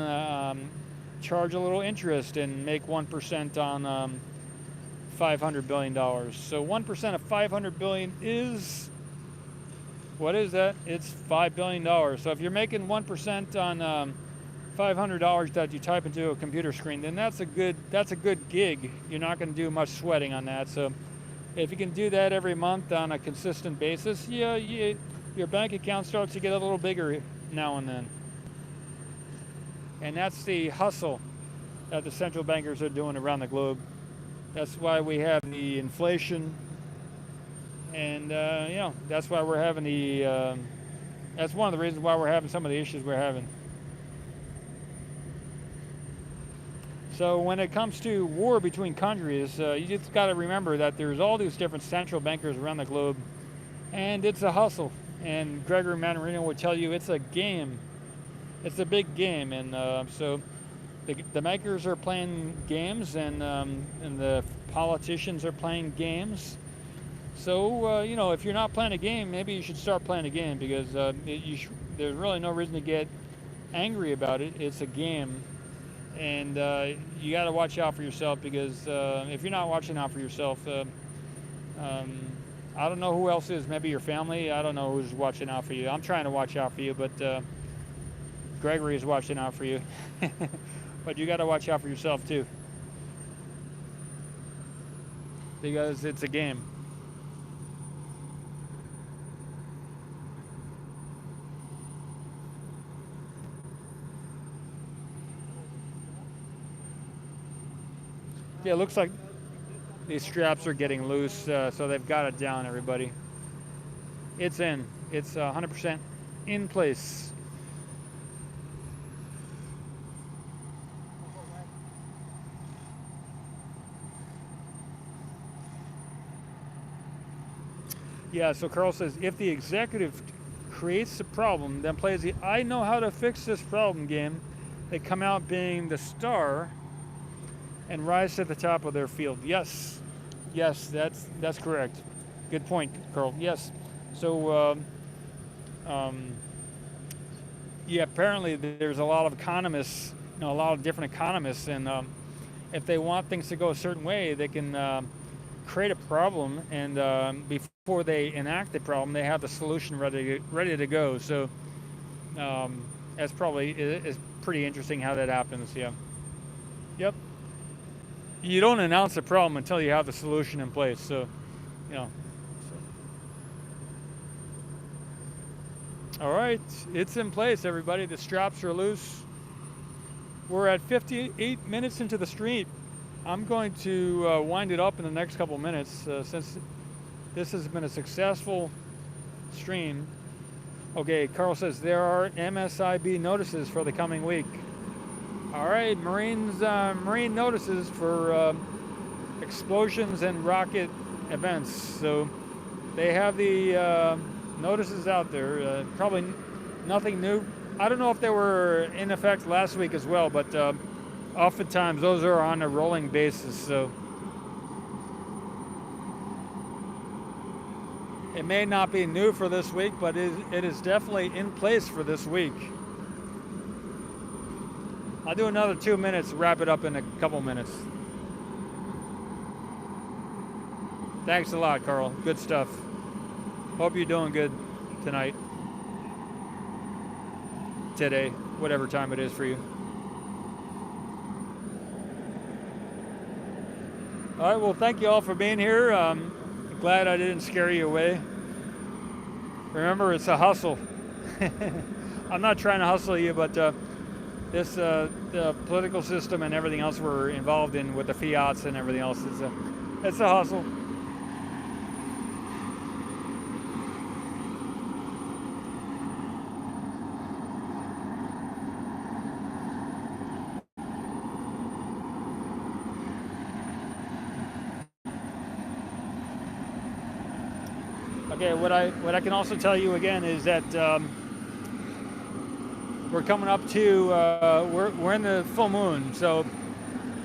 charge a little interest and make 1% on $500 billion. So 1% of 500 billion is, what is that? It's $5 billion. So if you're making 1% on $500 that you type into a computer screen, then that's a good gig. You're not going to do much sweating on that. So if you can do that every month on a consistent basis, your bank account starts to get a little bigger now and then. And that's the hustle that the central bankers are doing around the globe. That's why we have the inflation, and that's why we're having the. That's one of the reasons why we're having some of the issues we're having. So when it comes to war between countries, you just got to remember that there's all these different central bankers around the globe, and it's a hustle. And Gregory Mannarino would tell you it's a game. It's a big game, and so the makers are playing games, and the politicians are playing games. So if you're not playing a game, maybe you should start playing a game, because there's really no reason to get angry about it. It's a game, and you got to watch out for yourself, because if you're not watching out for yourself, I don't know who else is. Maybe your family. I don't know who's watching out for you. I'm trying to watch out for you, but Gregory is watching out for you. But you got to watch out for yourself too, because it's a game. Yeah, it looks like these straps are getting loose, so they've got it down, everybody. It's in. It's 100% in place. Yeah, so Carl says, if the executive creates the problem, then plays the I know how to fix this problem game, they come out being the star and rise to the top of their field. Yes, that's correct. Good point, Carl. Yes. So, apparently there's a lot of economists, a lot of different economists, and if they want things to go a certain way, they can create a problem, and before they enact the problem, they have the solution ready to go. So that's probably is pretty interesting how that happens. Yeah. Yep. You don't announce a problem until you have the solution in place. So, All right, it's in place, everybody. The straps are loose. We're at 58 minutes into the stream. I'm going to wind it up in the next couple minutes, since this has been a successful stream. Okay, Carl says there are MSIB notices for the coming week. All right, marine notices for explosions and rocket events. So they have the notices out there. Probably nothing new. I don't know if they were in effect last week as well, but oftentimes those are on a rolling basis. So it may not be new for this week, but it is definitely in place for this week. I'll do another 2 minutes, wrap it up in a couple minutes. Thanks a lot, Carl. Good stuff. Hope you're doing good tonight, today, whatever time it is for you. All right, well, thank you all for being here. Glad I didn't scare you away. Remember, it's a hustle. I'm not trying to hustle you, but the political system and everything else we're involved in with the fiats and everything else, it's a hustle. Okay, what I can also tell you again is that we're coming up to we're in the full moon, so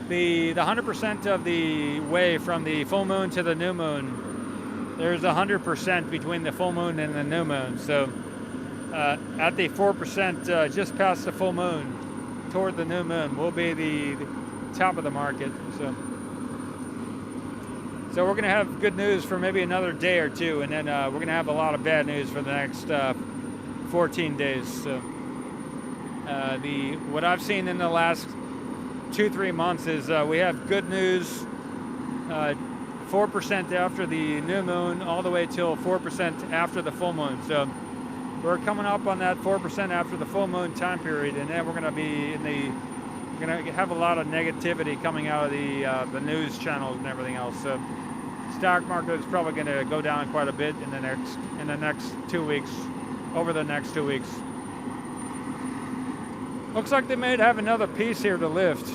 the 100% of the way from the full moon to the new moon, there's 100% between the full moon and the new moon. So at the 4%, just past the full moon, toward the new moon, will be the top of the market. So we're going to have good news for maybe another day or two, and then we're going to have a lot of bad news for the next 14 days. So what I've seen in the last 2-3 months is we have good news, 4% after the new moon, all the way till 4% after the full moon. So we're coming up on that 4% after the full moon time period, and then we're going to be in the we're gonna have a lot of negativity coming out of the news channels and everything else. So stock market is probably going to go down quite a bit in the next 2 weeks, over the next 2 weeks. Looks like they may have another piece here to lift.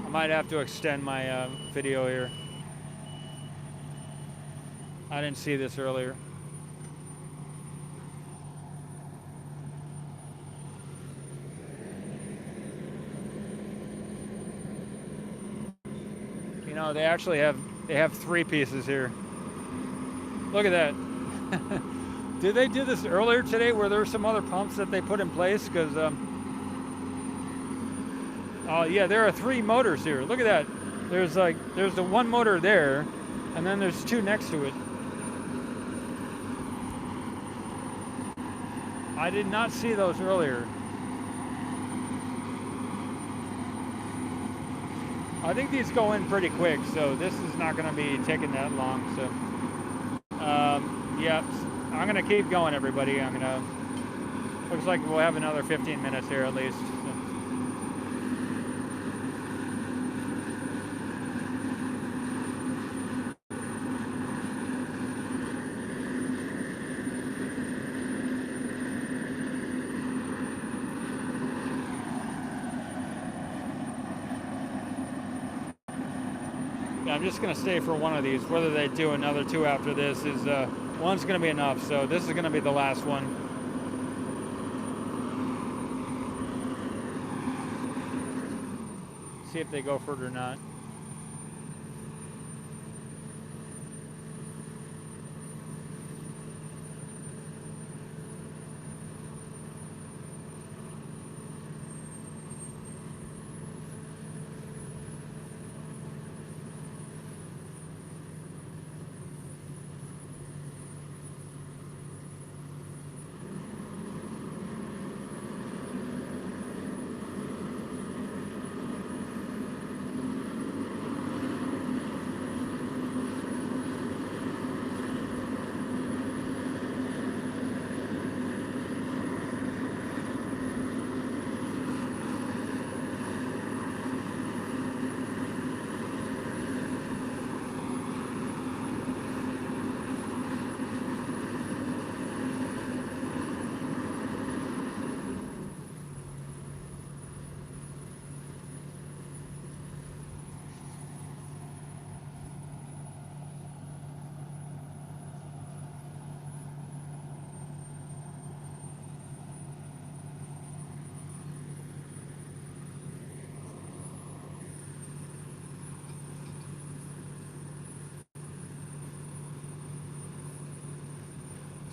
I might have to extend my video here. I didn't see this earlier. You know, they actually have 3 pieces here. Look at that. Did they do this earlier today where there were some other pumps that they put in place? Because oh yeah, there are 3 motors here. Look at that. There's the one motor there, and then there's 2 next to it. I did not see those earlier. I think these go in pretty quick, so this is not going to be taking that long. So, yeah, I'm going to keep going, everybody. Looks like we'll have another 15 minutes here at least. I'm just going to stay for one of these. Whether they do another 2 after this is one's going to be enough. So this is going to be the last one. See if they go for it or not.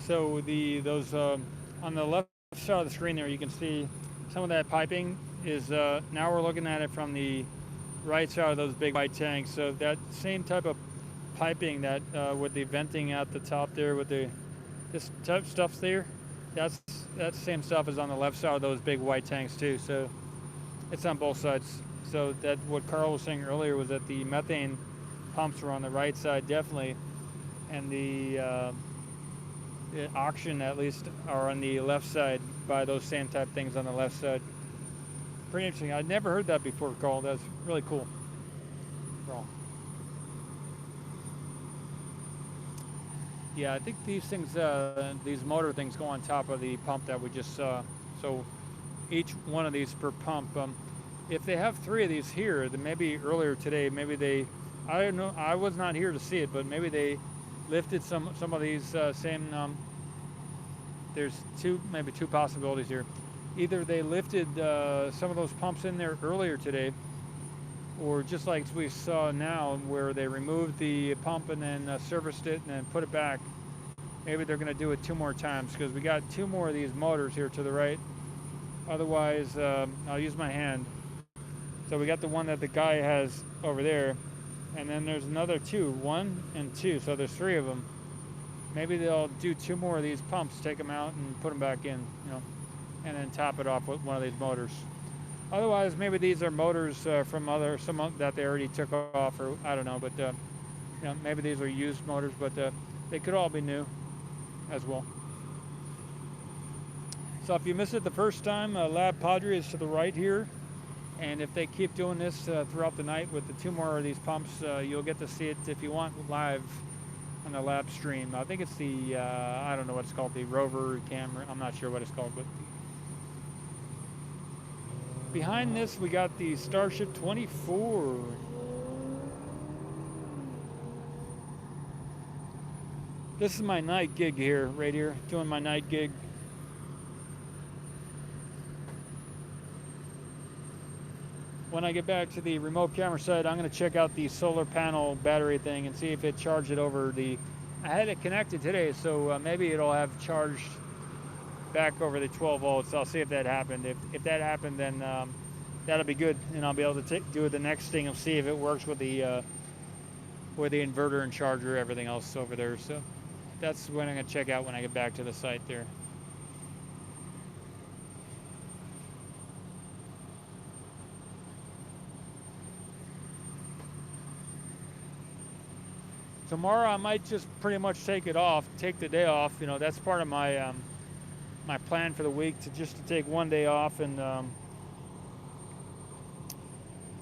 So those on the left side of the screen there, you can see some of that piping is now we're looking at it from the right side of those big white tanks. So that same type of piping that with the venting at the top there with this type of stuff there, that's same stuff is on the left side of those big white tanks too. So it's on both sides. So that what Carl was saying earlier was that the methane pumps were on the right side definitely, and the auction at least are on the left side by those same type things on the left side. Pretty interesting. I'd never heard that before, Carl. That's really cool. Carl. Yeah, I think these things, these motor things go on top of the pump that we just saw. So each one of these per pump. If they have 3 of these here, then maybe earlier today, maybe they, I don't know, I was not here to see it, but maybe they lifted some of these same, there's maybe two possibilities here. Either they lifted some of those pumps in there earlier today, or just like we saw now where they removed the pump and then serviced it and then put it back. Maybe they're going to do it 2 more times because we got 2 more of these motors here to the right. Otherwise, I'll use my hand. So we got the one that the guy has over there, and then there's another 2, 1 and 2. So there's 3 of them. Maybe they'll do 2 more of these pumps, take them out and put them back in, you know, and then top it off with one of these motors. Otherwise, maybe these are motors from some that they already took off, or I don't know. But you know, maybe these are used motors, but they could all be new as well. So if you missed it the first time, Lab Padre is to the right here. And if they keep doing this throughout the night with the 2 more of these pumps, you'll get to see it if you want live on the lab stream. I think it's the, I don't know what it's called, the rover camera. I'm not sure what it's called, but behind this we got the Starship 24. This is my night gig here, right here, doing my night gig. When I get back to the remote camera site, I'm going to check out the solar panel battery thing and see if it charged it over the... I had it connected today, so maybe it'll have charged back over the 12 volts. I'll see if that happened. If that happened, then that'll be good, and I'll be able to do the next thing and see if it works with the inverter and charger, everything else over there. So that's what I'm going to check out when I get back to the site there. Tomorrow I might just pretty much take the day off. You know, that's part of my my plan for the week, to take one day off, and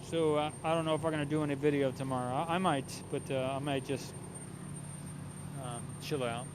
so I don't know if I'm gonna do any video tomorrow. I might, but I might just chill out.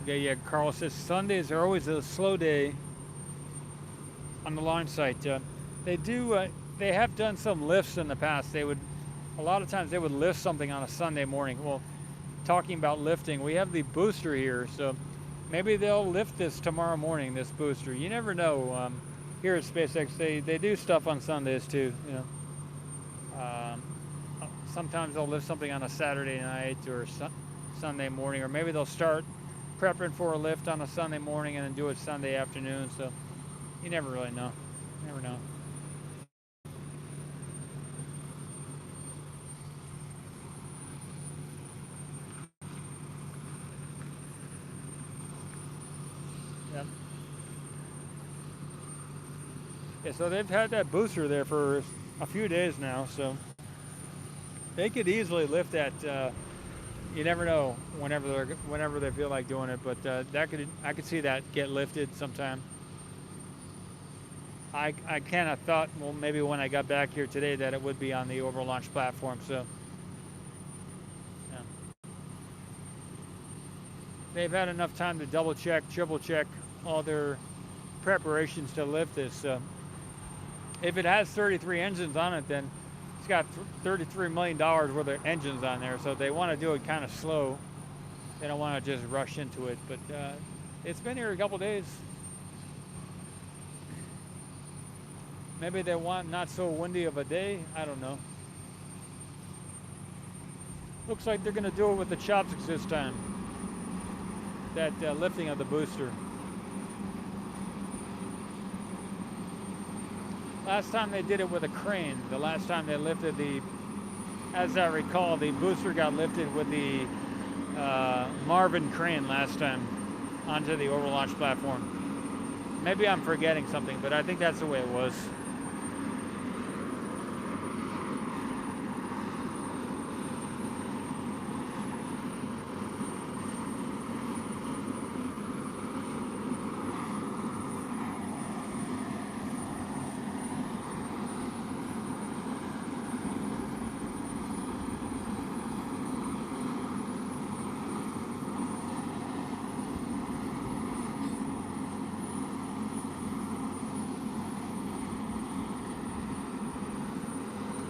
Okay, yeah, Carl says Sundays are always a slow day on the launch site. They have done some lifts in the past. A lot of times they would lift something on a Sunday morning. Well, talking about lifting, we have the booster here, so maybe they'll lift this tomorrow morning, this booster. You never know. Here at SpaceX, they do stuff on Sundays too, you know. Sometimes they'll lift something on a Saturday night or Sunday morning, or maybe they'll start prepping for a lift on a Sunday morning and then do it Sunday afternoon. So you never really know. You never know. Yep. Yeah, so they've had that booster there for a few days now, so they could easily lift that. You never know whenever they feel like doing it, but I could see that get lifted sometime. I kind of thought, well, maybe when I got back here today, that it would be on the orbital launch platform. So yeah. They've had enough time to double check, triple check all their preparations to lift this. So if it has 33 engines on it, then it's got $33 million worth of engines on there, so they want to do it kind of slow. They don't want to just rush into it, but it's been here a couple days. Maybe they want not so windy of a day. I don't know. Looks like they're going to do it with the chopsticks this time. That lifting of the booster. Last time they did it with a crane. The last time they lifted as I recall, the booster got lifted with the Marvin crane last time onto the orbital launch platform. Maybe I'm forgetting something, but I think that's the way it was.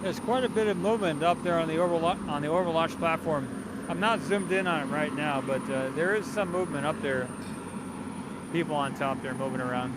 There's quite a bit of movement up there on the orbital launch platform. I'm not zoomed in on it right now, but there is some movement up there. people on top there moving around.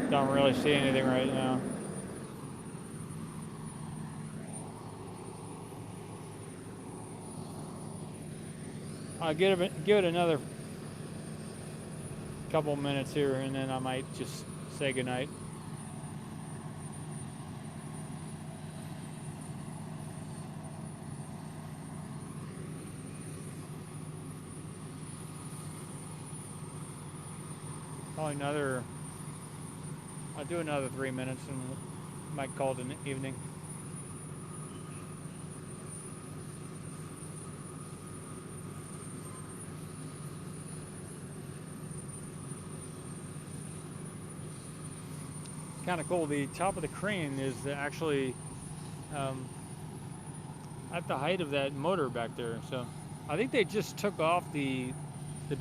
Don't really see anything right now. I'll give it another couple minutes here, and then I might just say goodnight. Probably I'll do another 3 minutes and might call it an evening. Kind of cool. The top of the crane is actually at the height of that motor back there. So I think they just took off the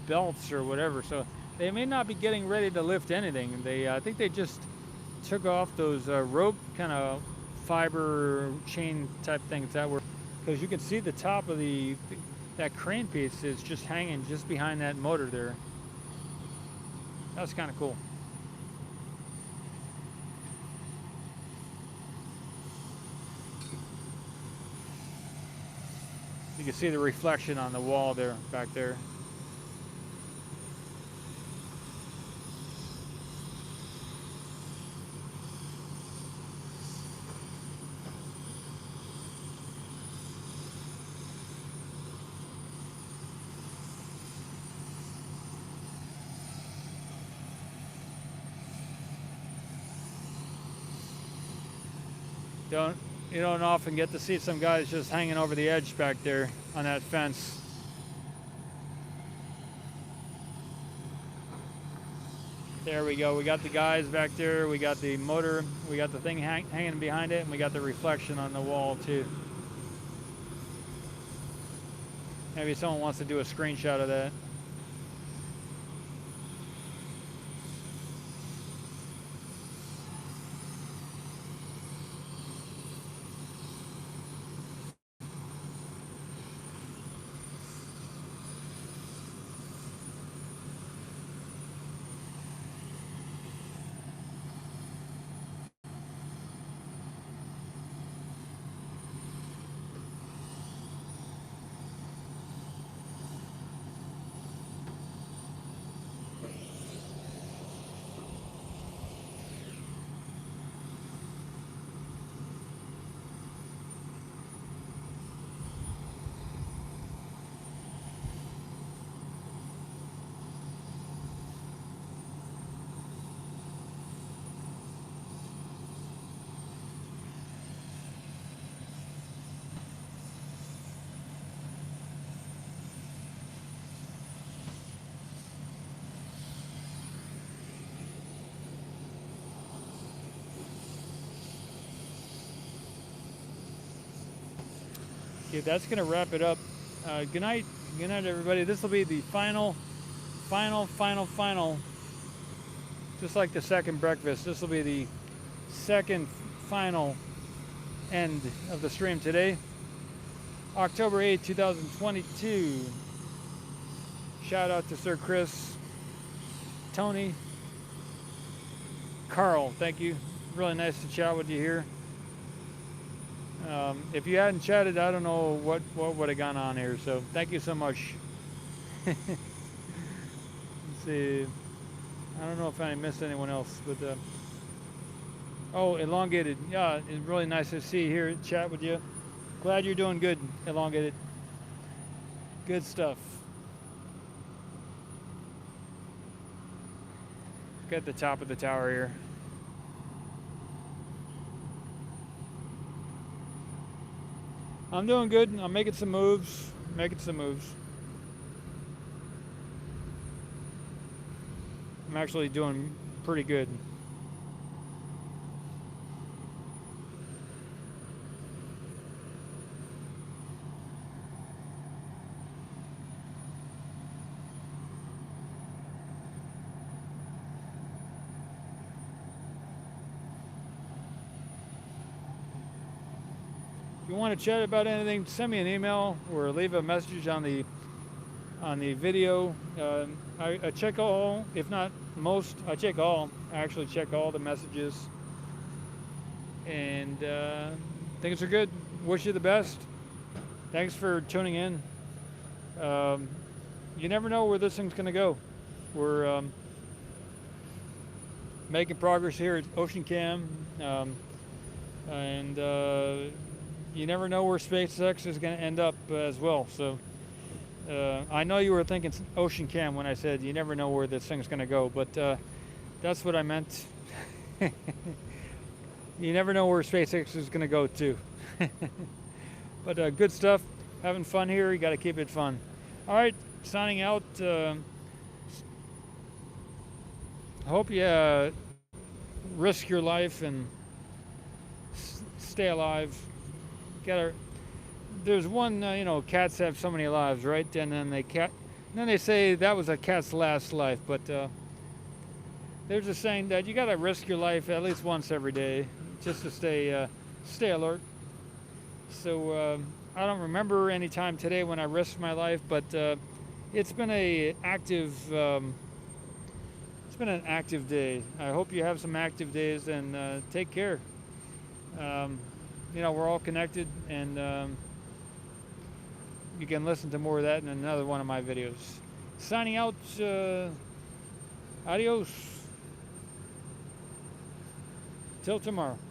belts or whatever. So they may not be getting ready to lift anything. I think they just took off those rope kind of fiber chain type things that were, because you can see the top of that crane piece is just hanging just behind that motor there. That's kind of cool. You can see the reflection on the wall there, back there. You don't often get to see some guys just hanging over the edge back there on that fence. There we go. We got the guys back there. We got the motor. We got the thing hanging behind it, and we got the reflection on the wall too. Maybe someone wants to do a screenshot of that. Okay, that's going to wrap it up. Good night, everybody. This will be the final. Just like the second breakfast, this will be the second final end of the stream today, October 8, 2022. Shout out to Sir Chris, Tony, Carl. Thank you. Really nice to chat with you here. If you hadn't chatted, I don't know what would have gone on here. So thank you so much. Let's see. I don't know if I missed anyone else, but oh, Elongated. Yeah, it's really nice to see you here, chat with you. Glad you're doing good, Elongated. Good stuff. Look at the top of the tower here. I'm doing good. I'm making some moves. I'm actually doing pretty good. If you want to chat about anything, send me an email or leave a message on the video. I check all, if not most, I check all. I actually check all the messages, and things are good. Wish you the best. Thanks for tuning in. You never know where this thing's going to go. We're making progress here at OceanCam, and you never know where SpaceX is going to end up as well. So I know you were thinking OceanCam when I said you never know where this thing's going to go, but that's what I meant. You never know where SpaceX is going to go too. But good stuff. Having fun here. You got to keep it fun. All right, signing out. I hope you risk your life and stay alive. There's one, cats have so many lives, right? And then they say that was a cat's last life. But there's a saying that you got to risk your life at least once every day, just to stay alert. So I don't remember any time today when I risked my life, but it's been an active day. I hope you have some active days, and take care. We're all connected, and you can listen to more of that in another one of my videos. Signing out. Adios. Till tomorrow.